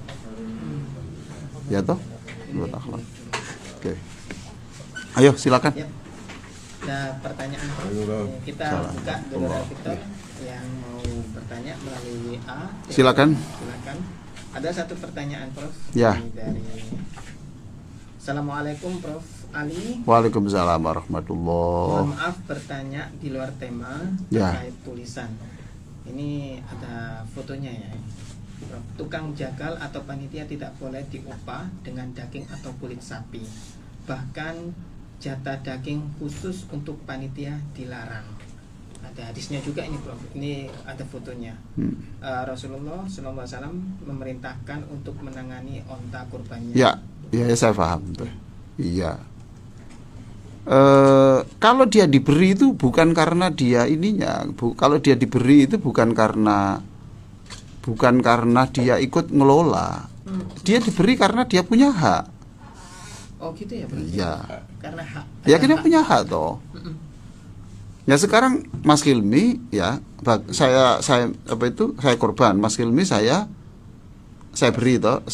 Ya toh? Lewat akhlak. Oke. Ayo silakan. Yep. Nah, pertanyaan kita buka dulu Victor yang mau bertanya melalui WA. Silakan. Ada satu pertanyaan Prof. Ya. Dari Assalamualaikum Prof Ali. Waalaikumsalam warahmatullahi. Mohon maaf bertanya di luar tema terkait tulisan. Ini ada fotonya ya. Prof. Tukang jagal atau panitia tidak boleh diupah dengan daging atau kulit sapi. Bahkan jatah daging khusus untuk panitia dilarang. Ada hadisnya juga ini Prof. Ini ada fotonya. Rasulullah SAW memerintahkan untuk menangani onta kurbannya. Ya saya paham tuh. Iya. Kalau dia diberi itu bukan karena dia ininya. Kalau dia diberi itu bukan karena dia ikut ngelola. Dia diberi karena dia punya hak. Oh gitu ya Bro? Iya. Karena hak. Ya kita punya hak toh. Ya sekarang Mas Hilmi ya, saya korban. Mas Hilmi saya beri toh,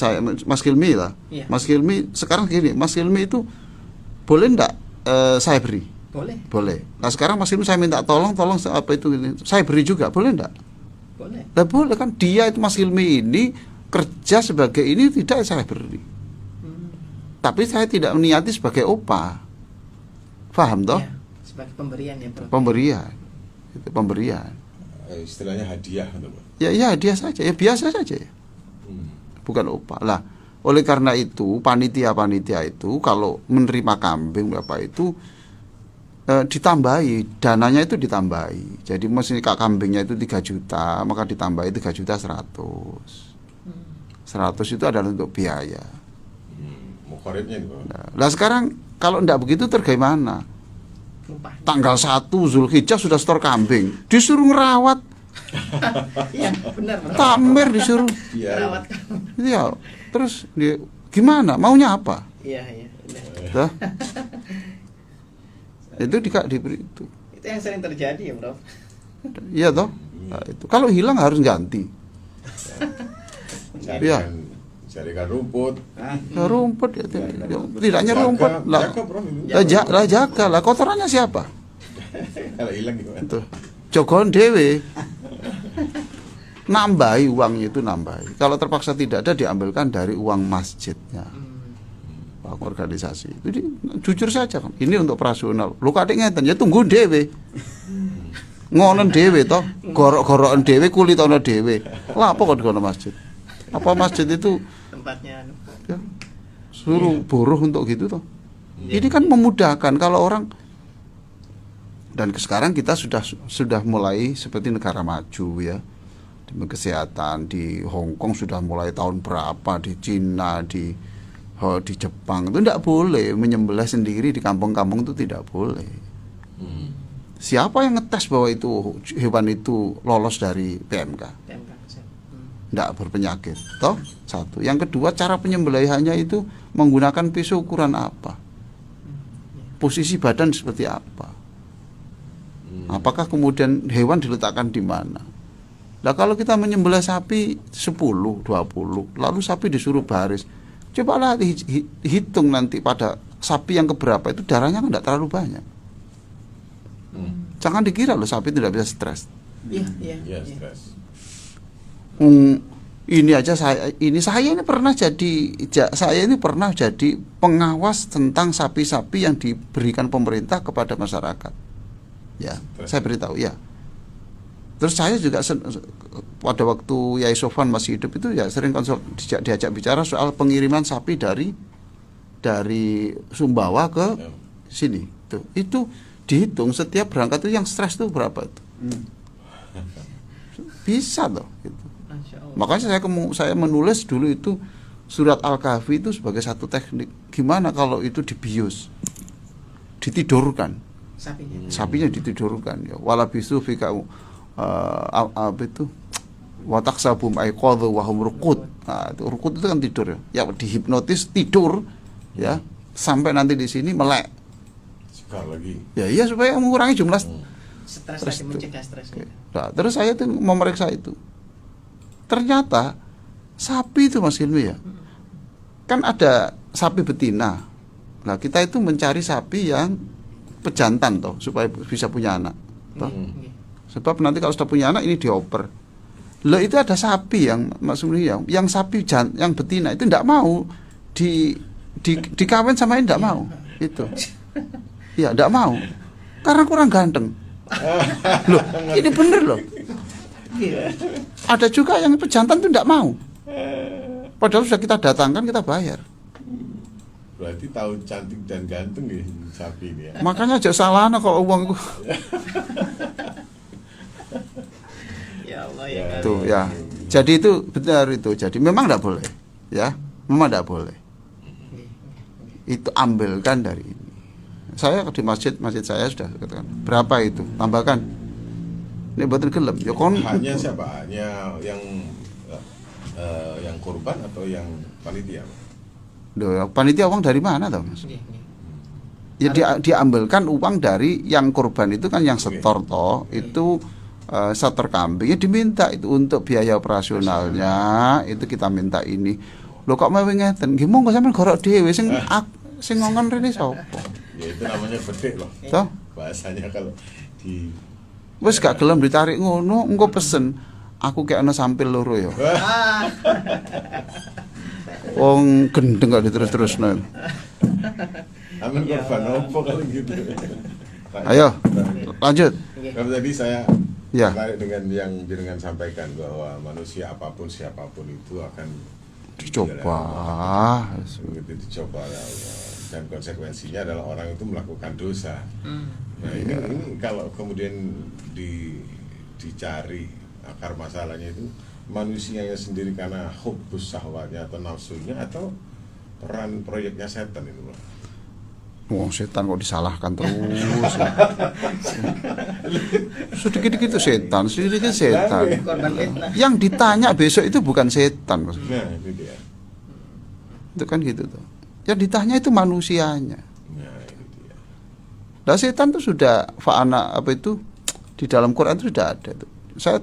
Mas Hilmi lah. Iya. Mas Hilmi sekarang gini, Mas Hilmi itu boleh ndak saya beri? Boleh. Nah sekarang Mas Hilmi saya minta tolong saya beri juga, boleh ndak? Boleh. Nah, boleh kan, dia itu Mas Hilmi ini kerja sebagai ini tidak saya beri. Tapi saya tidak meniati sebagai upah. Paham toh? Ya, sebagai pemberian ya, Bro. Pemberian. Itu pemberian. Istilahnya hadiah gitu, Pak. Ya hadiah saja, ya biasa saja ya. Bukan upah. Lah, oleh karena itu panitia itu kalau menerima kambing Bapak itu ditambahi, dananya itu ditambahi. Jadi mesti kambingnya itu 3 juta, maka ditambahi 3 juta 100. 100 itu adalah untuk biaya. Mukoritnya itu. Nah, sekarang kalau enggak begitu tergaimana? Tanggal 1 Zulhijjah sudah setor kambing, disuruh ngerawat. Iya, benar. Tamer disuruh. Ngerawat. Iya. Terus dia gimana? Maunya apa? Iya. Tuh. Itu diberi itu. Itu yang sering terjadi ya, Bro. Iya toh? Nah, itu. Kalau hilang harus ganti. Iya. Carikan rumput. Rumput ya, tidaknya rumput lah. Jaga lah, kotorannya siapa? Kalau hilang gimana? Itu. Jogon dewe. Nambahi uangnya itu nambahi. Kalau terpaksa tidak ada diambilkan dari uang masjidnya. Uang organisasi. Jadi jujur saja kan. Ini untuk operasional. Lu kadek ngeten ya tunggu dewe. Ngono dhewe to, gorok-gorokan dhewe, kulit ana dhewe. Lah apa kok di masjid? Apa masjid itu tempatnya ya, suruh buruh untuk gitu toh? Ini kan memudahkan kalau orang. Dan sekarang kita sudah mulai seperti negara maju ya. Di kesehatan di Hong Kong sudah mulai tahun berapa, di Cina, di Jepang itu tidak boleh menyembelih sendiri di kampung-kampung, itu tidak boleh. Siapa yang ngetes bahwa itu hewan itu lolos dari PMK? Tidak berpenyakit, toh? Satu. Yang kedua, cara penyembelihannya itu menggunakan pisau ukuran apa? Posisi badan seperti apa? Apakah kemudian hewan diletakkan di mana? Nah kalau kita menyembelih sapi 10, 20, lalu sapi disuruh baris, cobalah hitung nanti pada sapi yang keberapa itu darahnya kan tidak terlalu banyak. Jangan dikira loh sapi tidak bisa stres. Iya, Stres. Ini aja saya ini pernah jadi pengawas tentang sapi-sapi yang diberikan pemerintah kepada masyarakat. Ya, saya beritahu ya. Terus saya juga pada waktu Yai Sofwan masih hidup itu ya sering diajak bicara soal pengiriman sapi dari Sumbawa ke sini. Itu dihitung setiap berangkat itu yang stres itu berapa itu. Bisa toh gitu. Makanya saya menulis dulu itu surat Al-Kahfi itu sebagai satu teknik. Gimana kalau itu dibius, ditidurkan, sapinya ditidurkan ya. Walabisu fika apa itu wataksabum aiqadhu wa hum ruqud. Nah, itu ruqud itu kan tidur ya. Ya dihipnotis tidur ya sampai nanti di sini melek. Lagi. Ya iya supaya mengurangi jumlah stres lagi, mencegah stres. Nah, terus saya tuh memeriksa itu. Ternyata sapi itu Mas Hilmi ya, kan ada sapi betina. Nah kita itu mencari sapi yang pejantan toh supaya bisa punya anak. Toh. Sebab nanti kalau sudah punya anak ini dioper. Loh itu ada sapi yang Mas Hilmi yang sapi yang betina itu tidak mau dikawin sama ini, tidak mau itu. Ya tidak mau karena kurang ganteng. Loh ini bener loh. Ada juga yang pejantan itu tidak mau. Padahal sudah kita datangkan, kita bayar. Berarti tahu cantik dan ganteng ya sapi ini ya. Makanya aja salah kalau uang itu. Ya Allah ya. Tuh ya. Jadi itu benar itu. Jadi memang tidak boleh, ya. Memang tidak boleh. Itu ambilkan dari ini. Saya di masjid saya sudah katakan berapa itu, tambahkan. Ini buatan gelem. Ya kon. Hanya siapa? Hanya yang korban atau yang panitia? Loh, panitia uang dari mana toh Mas? Ya diambilkan uang dari yang korban itu kan yang setor toh itu setor kambing ya diminta itu untuk biaya operasionalnya itu kita minta ini. Loh kok mau ngeten? Nggih monggo sampean gorok dhewe sing ngongon rene sapa? Ya itu namanya bedek loh. Toh? Bahasanya kalau di wis gak gelem ditarik ngono, engko pesen. Aku kayak ana sampil loro ya. Wong gendeng kok diterus-terusno. amin korban opo kalau gitu. Ayo, lanjut. Kalau tadi saya Ya. tertarik dengan yang jenengan sampaikan bahwa manusia apapun siapapun itu akan Dicoba. begitu dicoba oleh Allah. Dan konsekuensinya adalah orang itu melakukan dosa. Nah ini kalau kemudian dicari akar masalahnya itu manusianya sendiri karena hubbus syahwatnya atau nafsunya atau peran proyeknya setan itu Pak. Wong setan kok disalahkan terus. Sedikit-sedikit itu setan, sedikit setan. Yang ditanya besok itu bukan setan, Mas. Nah itu dia. Itu kan gitu tuh. Yang ditanya itu manusianya. Nah itu dia. Nah setan itu sudah fa'ana apa itu di dalam Quran itu sudah ada tuh.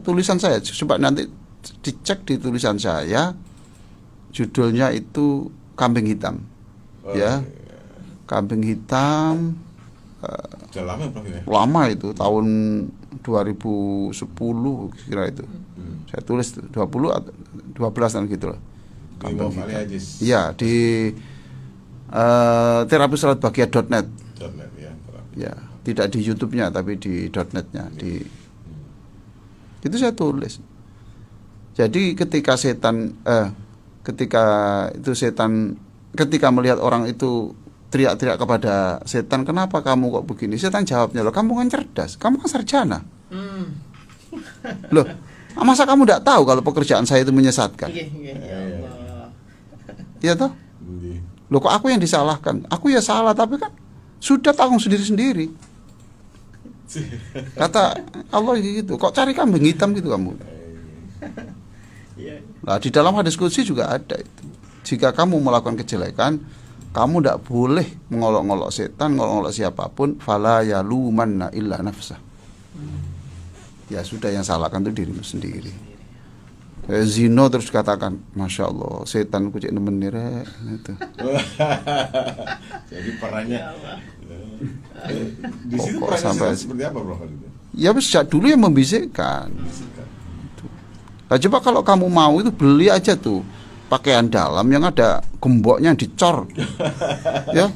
Tulisan saya coba nanti dicek di tulisan saya, judulnya itu kambing hitam. Ya. Kambing hitam Sudah lama Prof ya? lama itu tahun 2010 kira itu. Saya tulis 20 atau 12 kan gitu lah. Kambing hitam. Iya di terapisalatbahagia.net. .net ya. Ya, tidak di YouTube-nya tapi di .net-nya di Itu saya tulis. Jadi ketika ketika melihat orang itu teriak-teriak kepada setan, kenapa kamu kok begini? Setan jawabnya, loh kamu kan cerdas, kamu kan sarjana. Loh, masa kamu tidak tahu kalau pekerjaan saya itu menyesatkan? Ya Allah. Iya toh? Loh kok aku yang disalahkan? Aku ya salah, tapi kan sudah tanggung sendiri-sendiri. Kata Allah gitu. Kok cari kambing hitam gitu kamu? Nah, di dalam hadis qudsi juga ada itu. Jika kamu melakukan kejelekan, kamu tidak boleh mengolok-olok setan, mengolok-olok siapapun. Fala yalumanna illa nafsah. Ya sudah, yang salahkan itu dirimu sendiri. Zino terus katakan, Masya Allah, setan kucing nemen nire itu. Jadi perannya di situ Kok perannya sampai- setan seperti apa, Bro? Ya sejak dulu yang membisikkan. Nah, coba kalau kamu mau itu beli aja tuh pakaian dalam yang ada gemboknya dicor, ya,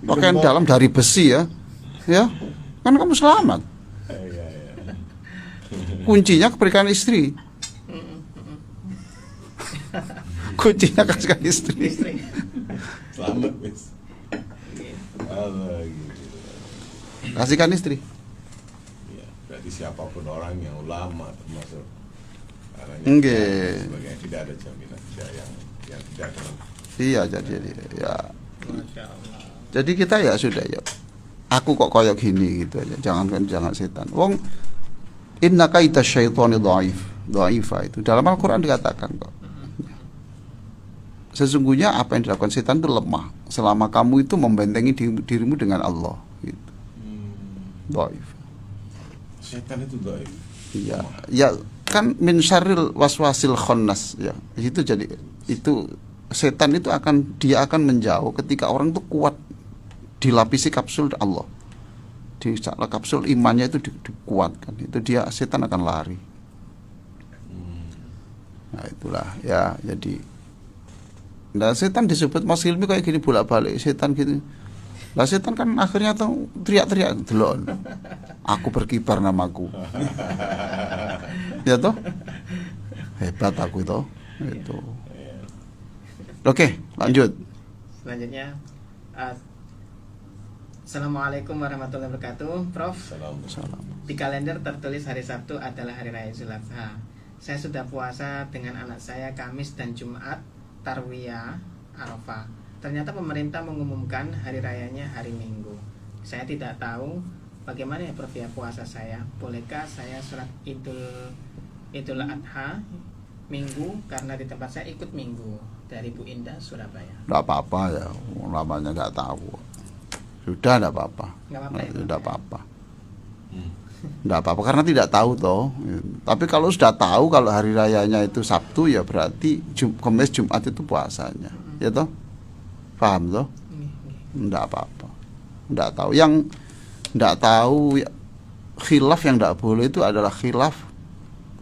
pakaian dalam dari besi ya, kan kamu selamat. Kuncinya keberikan istri. Kuncinya kasihkan istri. Selamat, Mas. Allah, gitu. Kasihkan istri. Ya, berarti siapapun orang yang ulama termasuk karena Nggih. sebagainya tidak ada jaminan dia yang tidak akan. Iya, jadi ya. Masya Allah. Jadi kita ya sudah ya. Aku kok koyok gini gitu aja. Jangan setan. Wong inna kaita syaitani dha'ifa itu. Dalam Al-Qur'an dikatakan kok. Sesungguhnya apa yang dilakukan setan itu lemah selama kamu itu membentengi dirimu dengan Allah gitu. Dhaif. Setan itu dhaif. Iya. Ya kan min syarril waswasil khannas ya. Itu jadi itu setan itu dia akan menjauh ketika orang itu kuat dilapisi kapsul Allah. Di kapsul imannya itu dikuatkan. Itu setan akan lari. Nah, itulah ya, jadi nah setan disebut Mas Hilmi kayak gini bolak-balik setan gitu. Lah setan kan akhirnya tuh teriak-teriak delon. Aku berkibar namaku. Ya toh? Hebat aku itu. Itu. Oke, lanjut. Selanjutnya, Assalamualaikum warahmatullahi wabarakatuh, Prof. Salam. Di kalender tertulis hari Sabtu adalah hari raya Idul Adha. Saya sudah puasa dengan anak saya Kamis dan Jumat Tarwiyah Arafah. Ternyata pemerintah mengumumkan hari rayanya hari Minggu. Saya tidak tahu bagaimana ya Prof ya puasa saya. Bolehkah saya sholat Idul Adha Minggu karena di tempat saya ikut Minggu, dari Bu Indah Surabaya. Enggak apa-apa ya, namanya enggak tahu. Sudah enggak apa-apa. Nggak apa-apa ya, Prof? Enggak apa-apa. Enggak apa-apa karena tidak tahu toh. Tapi kalau sudah tahu kalau hari rayanya itu Sabtu ya berarti Kamis Jumat itu puasanya. Ya toh? Paham toh? Enggak apa-apa. Enggak tahu. Yang enggak tahu ya, khilaf yang enggak boleh itu adalah khilaf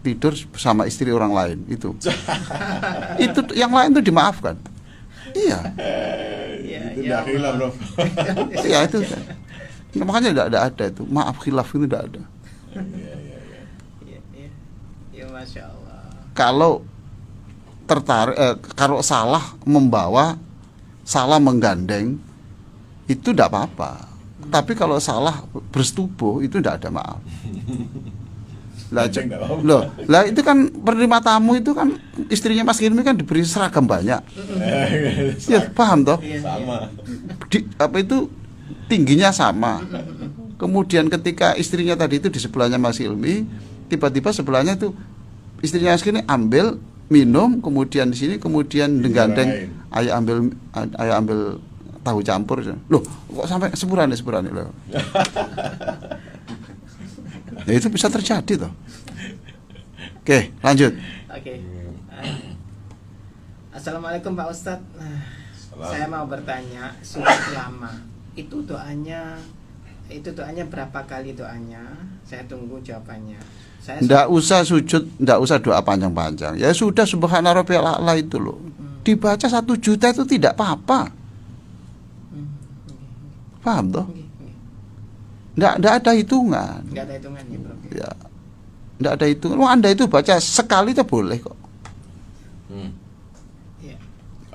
tidur bersama istri orang lain itu. Itu yang lain itu dimaafkan. Iya. Itu tidak khilaf, Bro. Iya itu. Nah, makanya tidak ada itu. Maaf khilaf itu tidak ada. Ya Masya Allah. Kalau kalau salah membawa, salah menggandeng itu tidak apa-apa. Tapi kalau salah bersetubuh itu tidak ada maaf. Lah itu kan penerima tamu itu kan istrinya Mas Hilmi kan diberi seragam banyak. Ya paham toh? Sama. Apa itu tingginya sama. Kemudian ketika istrinya tadi itu di sebelahnya Mas Hilmi, tiba-tiba sebelahnya tuh istrinya Mas Hilmi ambil minum, kemudian di sini kemudian menggandeng ayah ambil tahu campur. Loh, kok sampai seburan loh. Ya itu bisa terjadi toh. Oke, lanjut. Oke. Assalamualaikum Pak Ustadz. Saya mau bertanya, sujud lama itu doanya berapa kali doanya? Saya tunggu jawabannya. Nggak usah sujud, nggak usah doa panjang-panjang. Ya sudah subhana rabbiyal a'la itu loh. Dibaca 1 juta itu tidak apa-apa. Paham toh? Nggak ada hitungan. Nggak ada hitungan ya Bro. Ya. Tidak ada itu. Anda itu baca sekali itu boleh kok. Ya.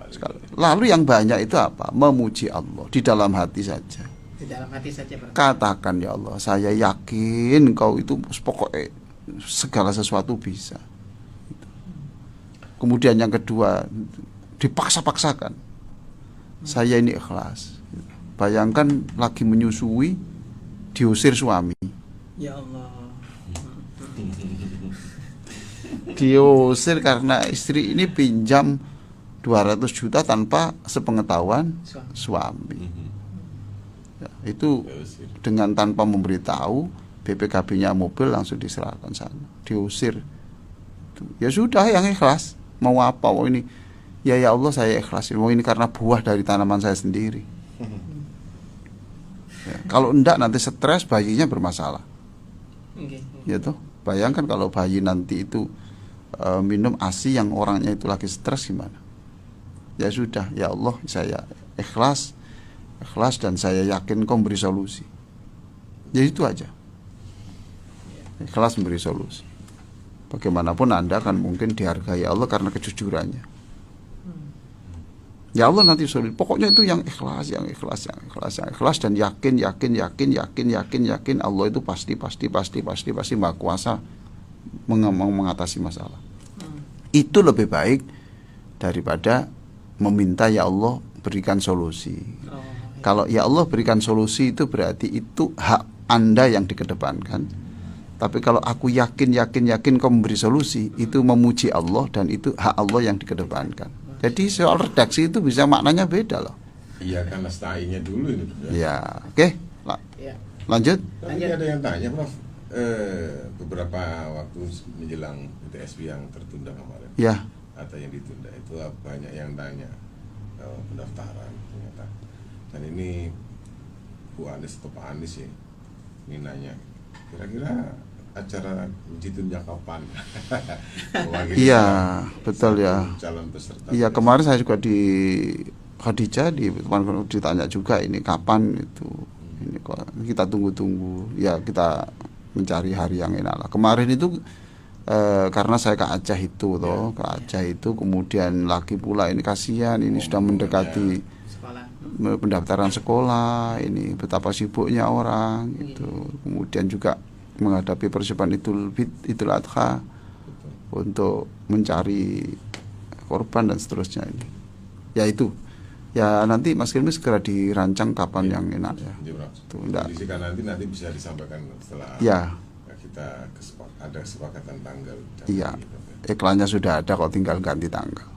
Sekali. Lalu yang banyak itu apa? Memuji Allah di dalam hati saja. Di dalam hati saja, Prof. Katakan, ya Allah, saya yakin Kau itu pokoknya segala sesuatu bisa. Kemudian yang kedua, dipaksa-paksakan. Saya ini ikhlas. Bayangkan lagi menyusui, diusir suami. Ya Allah. Diusir karena istri ini pinjam 200 juta tanpa sepengetahuan suami. Ya, itu dengan tanpa memberitahu, BPKB-nya mobil langsung diserahkan sana, diusir. Ya sudah, yang ikhlas. Mau apa? Oh ini, ya Allah saya ikhlasin. Oh ini karena buah dari tanaman saya sendiri. Ya, kalau enggak nanti stres, bayinya bermasalah. Ya toh, bayangkan kalau bayi nanti itu minum ASI yang orangnya itu lagi stres gimana? Ya sudah, ya Allah saya ikhlas dan saya yakin Kau memberi solusi. Jadi itu aja. Ikhlas memberi solusi. Bagaimanapun Anda akan mungkin dihargai Allah karena kejujurannya. Ya Allah nanti solusi. Pokoknya itu yang ikhlas dan yakin Allah itu pasti Maha Kuasa mengatasi masalah. Itu lebih baik daripada meminta ya Allah berikan solusi. Kalau ya Allah berikan solusi itu berarti itu hak Anda yang dikedepankan. Tapi kalau aku yakin Kau memberi solusi, itu memuji Allah dan itu hak Allah yang dikedepankan. Jadi soal redaksi itu bisa maknanya beda loh. Iya, karena stainya dulu ini. Ya, oke. Lanjut. Tadi ada yang tanya, Prof. Beberapa waktu menjelang UTSB yang tertunda kemarin. Ya. Atau yang ditunda itu banyak yang tanya pendaftaran ternyata. Dan ini Bu Anies atau Pak Anies ya, ini nanya kira-kira acara uji tunda kapan? Iya, betul ya. Calon peserta. Iya, kemarin saya juga di Khadijah ditanya juga ini kapan itu. Ini kok kita tunggu-tunggu. Ya kita mencari hari yang enak lah. Kemarin itu karena saya ke Aceh itu toh, ke Aceh itu kemudian lagi pula ini kasihan ini sudah mendekati pendaftaran sekolah, ini betapa sibuknya orang itu. Kemudian juga menghadapi persiapan Idul Adha untuk mencari korban dan seterusnya ini. Ya itu. Ya nanti Mas Hilmi segera dirancang kapan yang enak ya. Tuh, nanti bisa disampaikan setelah kita ada kesepakatan tanggal. Iya. Iklannya sudah ada kok, tinggal ganti tanggal.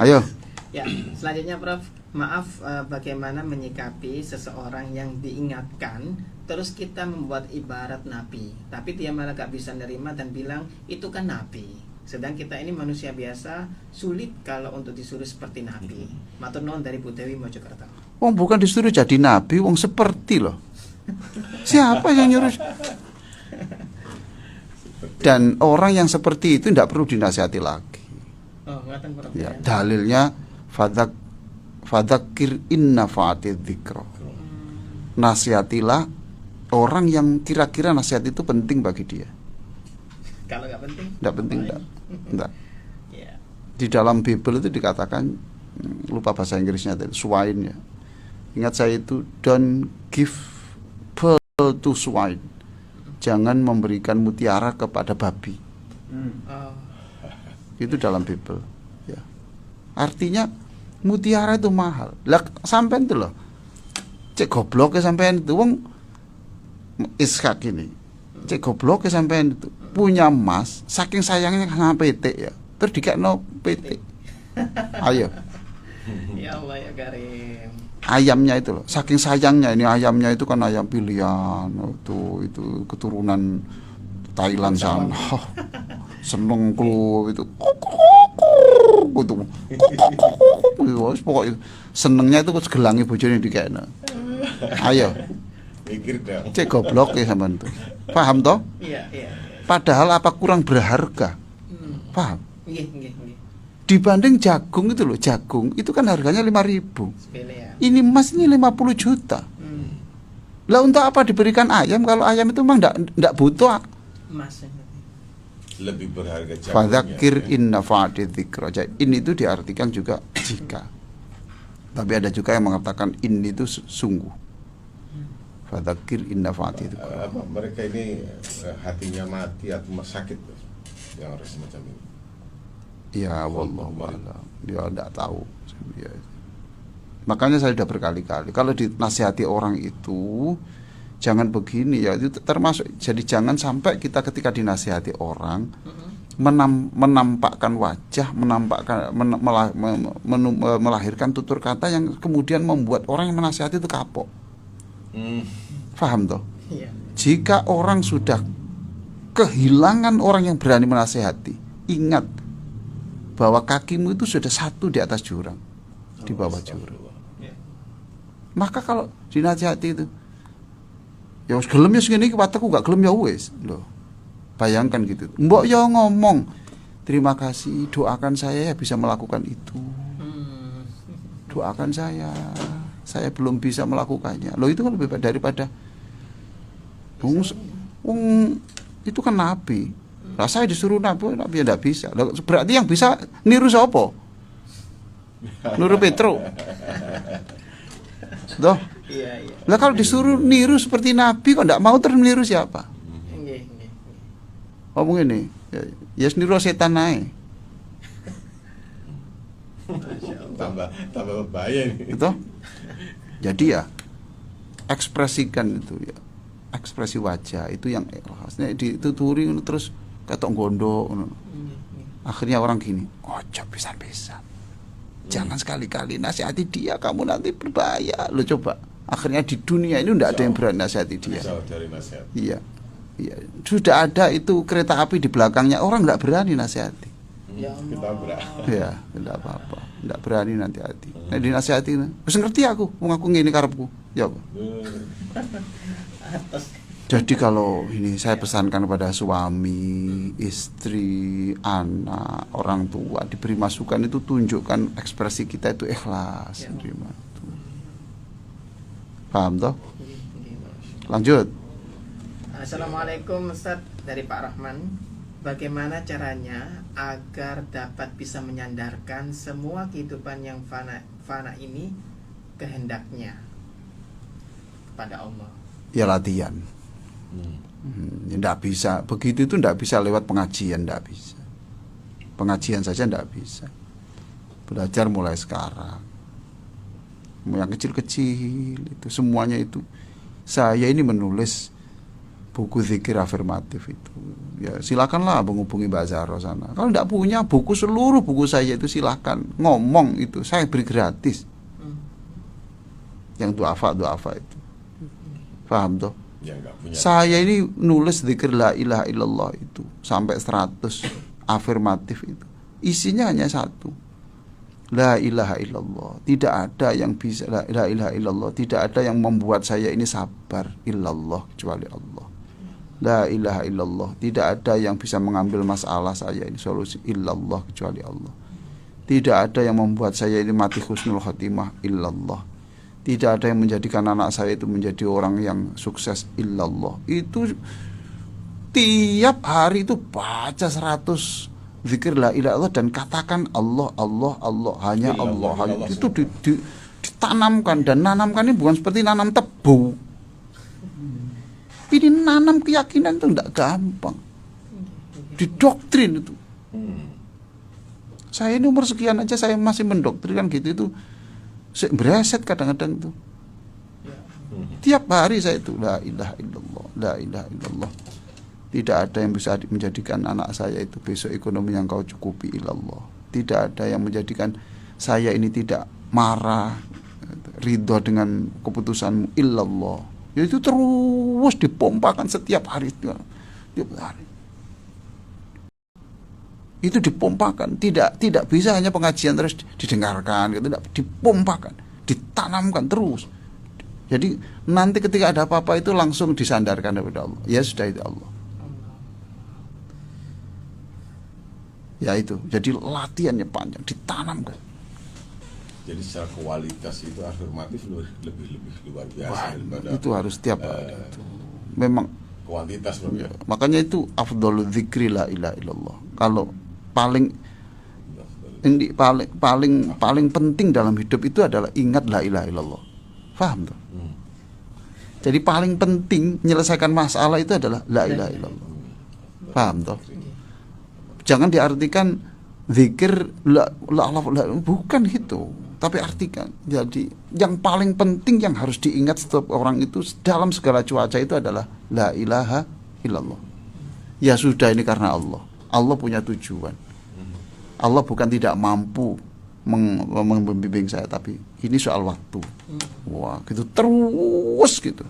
Ayo. Ya, selanjutnya Prof, maaf bagaimana menyikapi seseorang yang diingatkan terus kita membuat ibarat nabi, tapi dia malah gak bisa nerima dan bilang itu kan nabi. Sedang kita ini manusia biasa, sulit kalau untuk disuruh seperti nabi. Matur nuwun dari Bu Dewi Mojokerto. Wong bukan disuruh jadi nabi, wong seperti loh. Siapa yang nyuruh? Dan orang yang seperti itu tidak perlu dinasihati lagi. Ya, dalilnya fadzakir inna fa'atid dzikra. Nasihatilah orang yang kira-kira nasihat itu penting bagi dia. Kalau nggak penting? Nggak penting, enggak. Di dalam Bible itu dikatakan, lupa bahasa Inggrisnya tadi, swine ya. Ingat saya itu, don't give pearl to swine. Jangan memberikan mutiara kepada babi. Itu dalam Bible. Ya. Artinya mutiara itu mahal. Lah sampean itu loh. Cek goblok ya sampean itu wong Ishak ini. Cek goblok ya sampean itu punya emas, saking sayangnya sama PT ya. Terus dikekno PT. Ayo. Ya Allah ya Karim. Ayamnya itu loh, saking sayangnya ini ayamnya itu kan ayam pilihan. Itu keturunan Thailand sana. Seneng klu itu. Pokoknya senengnya itu gelangi bojone dikekno. Ayo. Mikir dah. Cek goblok ya sampean tuh. Paham toh? Iya. Padahal apa kurang berharga? Paham? Nggih. Dibanding jagung itu loh, jagung itu kan harganya 5.000. Sepele ya. Ini emas ini 50 juta. Lah untuk apa diberikan ayam kalau ayam itu memang enggak butuh. Emasnya. Lebih berharga jauhnya. Fadzakir in nafa'ati dzikra. In itu diartikan juga jika. Tapi ada juga yang mengatakan in itu sungguh. Fadzakir in nafa'ati dzikra. Apa mereka ini hatinya mati atau sakit yang harus semacam ini? Ya wallahu a'lam. Dia enggak tahu. Ya. Makanya saya sudah berkali-kali kalau dinasihati orang itu jangan begini ya, itu termasuk. Jadi jangan sampai kita ketika dinasihati orang menampakkan wajah, melahirkan tutur kata yang kemudian membuat orang yang menasihati itu kapok. Paham toh? Iya. Jika orang sudah kehilangan orang yang berani menasihati, ingat bahwa kakimu itu sudah satu di atas jurang, di bawah jurang. Iya. Maka kalau dinasihati itu, ya wis gelem ya segini wateku gak gelem ya wis. Loh. Bayangkan gitu. Mbok ya ngomong, terima kasih, doakan saya bisa melakukan itu. Doakan saya belum bisa melakukannya. Loh itu kan lebih baik daripada itu kan nabi. Lah saya disuruh nabi ya enggak bisa. Loh, berarti yang bisa niru sapa? Niru Petro. Loh. Iya. Lah kalau disuruh niru seperti nabi kok enggak mau terus niru siapa? Nggih. Ngomong ini, ya niru setan ae. tambah bahaya nih. Gitu. Jadi ya ekspresikan itu ya. Ekspresi wajah itu yang ikhlasnya dituturi terus ketok gondok. Akhirnya orang gini, ojo pisan-pisan. Jangan sekali-kali nasihati dia, kamu nanti berbahaya. Lo coba. Akhirnya di dunia ini enggak ada yang berani nasihati dia. Dari nasihat. Iya. Sudah ada itu kereta api di belakangnya, orang enggak berani nasihati. Ya Kita Ya, enggak apa-apa. Enggak berani nanti hati. Nah, dinasihati, wis ngerti aku, wong aku ngene karepku. Ya apa? Jadi kalau ini saya pesankan kepada suami, istri, anak, orang tua diberi masukan itu tunjukkan ekspresi kita itu ikhlas, terima itu. Paham toh? Lanjut. Assalamualaikum Ustaz, dari Pak Rahman. Bagaimana caranya agar dapat bisa menyandarkan semua kehidupan yang fana ini kehendaknya kepada Allah? Ya latihan. Nggak bisa begitu, itu nggak bisa lewat pengajian, nggak bisa. Pengajian saja nggak bisa. Belajar mulai sekarang. Yang kecil-kecil itu semuanya itu. Saya ini menulis buku zikir afirmatif itu. Ya silakanlah menghubungi Mbak Zahra sana. Kalau nggak punya buku, seluruh buku saya itu silakan ngomong itu saya beri gratis. Yang duafa itu. Paham toh? Saya ini nulis zikir la ilaha illallah itu sampai 100 afirmatif itu. Isinya hanya satu. La ilaha illallah. Tidak ada yang bisa, la ilaha illallah. Tidak ada yang membuat saya ini sabar illallah kecuali Allah. La ilaha illallah. Tidak ada yang bisa mengambil masalah saya ini solusi illallah kecuali Allah. Tidak ada yang membuat saya ini mati husnul khatimah illallah. Tidak ada yang menjadikan anak saya itu menjadi orang yang sukses illallah. Itu tiap hari itu baca 100 zikir la ilaha illallah dan katakan Allah, Allah, Allah, hanya Allah, hanya itu ditanamkan. Dan nanamkan ini bukan seperti nanam tebu. Ini nanam keyakinan itu tidak gampang. Didoktrin itu. Saya ini umur sekian aja saya masih mendoktrinkan gitu itu. Bereset kadang-kadang itu. Tiap hari saya itu la ilaha illallah, la ilaha illallah. Tidak ada yang bisa menjadikan anak saya itu besok ekonomi yang kau cukupi illallah. Tidak ada yang menjadikan saya ini tidak marah, ridho dengan keputusanmu illallah. Ya itu terus dipompakan setiap hari. Tiap hari. Itu dipompakan, tidak bisa hanya pengajian terus didengarkan, gitu, tidak, dipompakan, ditanamkan terus. Jadi nanti ketika ada apa-apa itu langsung disandarkan kepada Allah. Ya sudah itu Allah. Ya itu, jadi latihannya panjang, ditanamkan. Jadi secara kualitas itu afirmatif lebih luar biasa daripada Itu harus tiap hari itu. Memang kuantitas, Bro, ya. makanya itu afdhalul dzikri la ilaha illallah. Kalau paling ini paling penting dalam hidup itu adalah ingat la ilaha illallah. Paham tuh? Jadi paling penting menyelesaikan masalah itu adalah la ilaha illallah. Paham toh? Jangan diartikan zikir la bukan itu. Tapi artikan, jadi yang paling penting yang harus diingat setiap orang itu dalam segala cuaca itu adalah la ilaha illallah. Ya sudah, ini karena Allah. Allah punya tujuan. Allah bukan tidak mampu membimbing saya, tapi ini soal waktu. Wah, gitu terus gitu.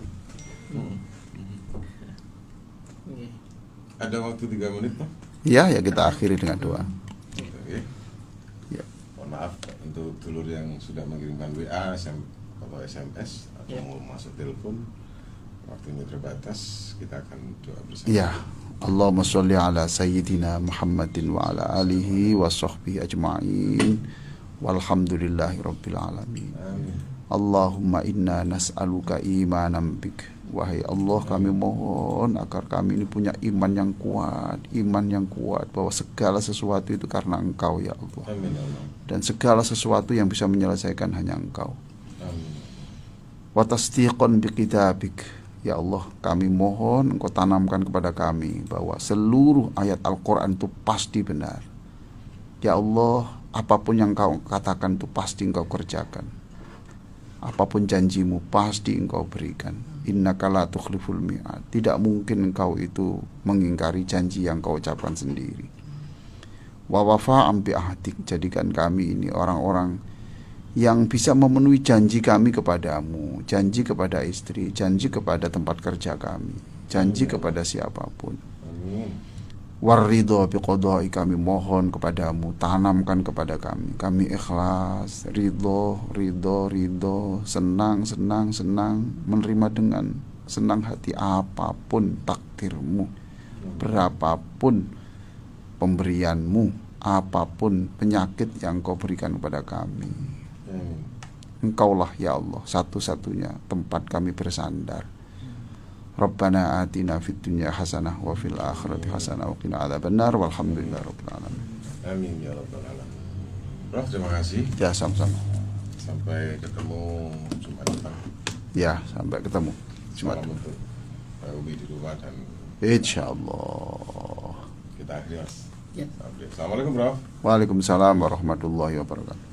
Ada waktu 3 menit, Pak? Ya kita akhiri dengan doa. Oke. Ya. Mohon maaf untuk dulur yang sudah mengirimkan WA atau SMS atau Ya. mau masuk telepon, waktunya terbatas, kita akan doa bersama. Ya, Allahumma sholli ala sayyidina Muhammadin wa ala alihi wa sahbihi ajma'in. Walhamdulillahi rabbil alamin. Amin. Allahumma inna nas'aluka imanan bik. Wahai Allah, kami mohon agar kami ini punya iman yang kuat bahwa segala sesuatu itu karena Engkau ya Allah. Amin ya Allah. Dan segala sesuatu yang bisa menyelesaikan hanya Engkau. Amin. Wa tasdiqan bikitabik. Ya Allah, kami mohon Engkau tanamkan kepada kami bahwa seluruh ayat Al-Quran itu pasti benar. Ya Allah, apapun yang Engkau katakan itu pasti Engkau kerjakan. Apapun janjimu pasti Engkau berikan. Innaka la tukhliful mi'ad. Tidak mungkin Engkau itu mengingkari janji yang Engkau ucapkan sendiri. Wa wafa'am bi ahdik. Jadikan kami ini orang-orang yang bisa memenuhi janji kami kepadamu, janji kepada istri, janji kepada tempat kerja kami, janji kepada siapapun. Amin. Waridho biqodoi, kami mohon kepadamu, tanamkan kepada kami ikhlas, ridho, senang, menerima dengan senang hati apapun takdirmu, berapapun pemberianmu, apapun penyakit yang kau berikan kepada kami. Amin. Engkaulah ya Allah satu-satunya tempat kami bersandar. Rabbana atina fid dunya hasanah wa fil akhirati hasanah wa qina adzabannar walhamdulillahi rabbil alamin. Amin ya rabbal alamin. Prof, terima kasih. Ya, sama-sama. Sampai ketemu Jumat depan. Ya, sampai ketemu Jumat. Salam untuk Pak Ubi di rumah dan Insyaallah. kita akhiri, Mas. Ya. Assalamualaikum, Prof. Waalaikumsalam warahmatullahi wabarakatuh.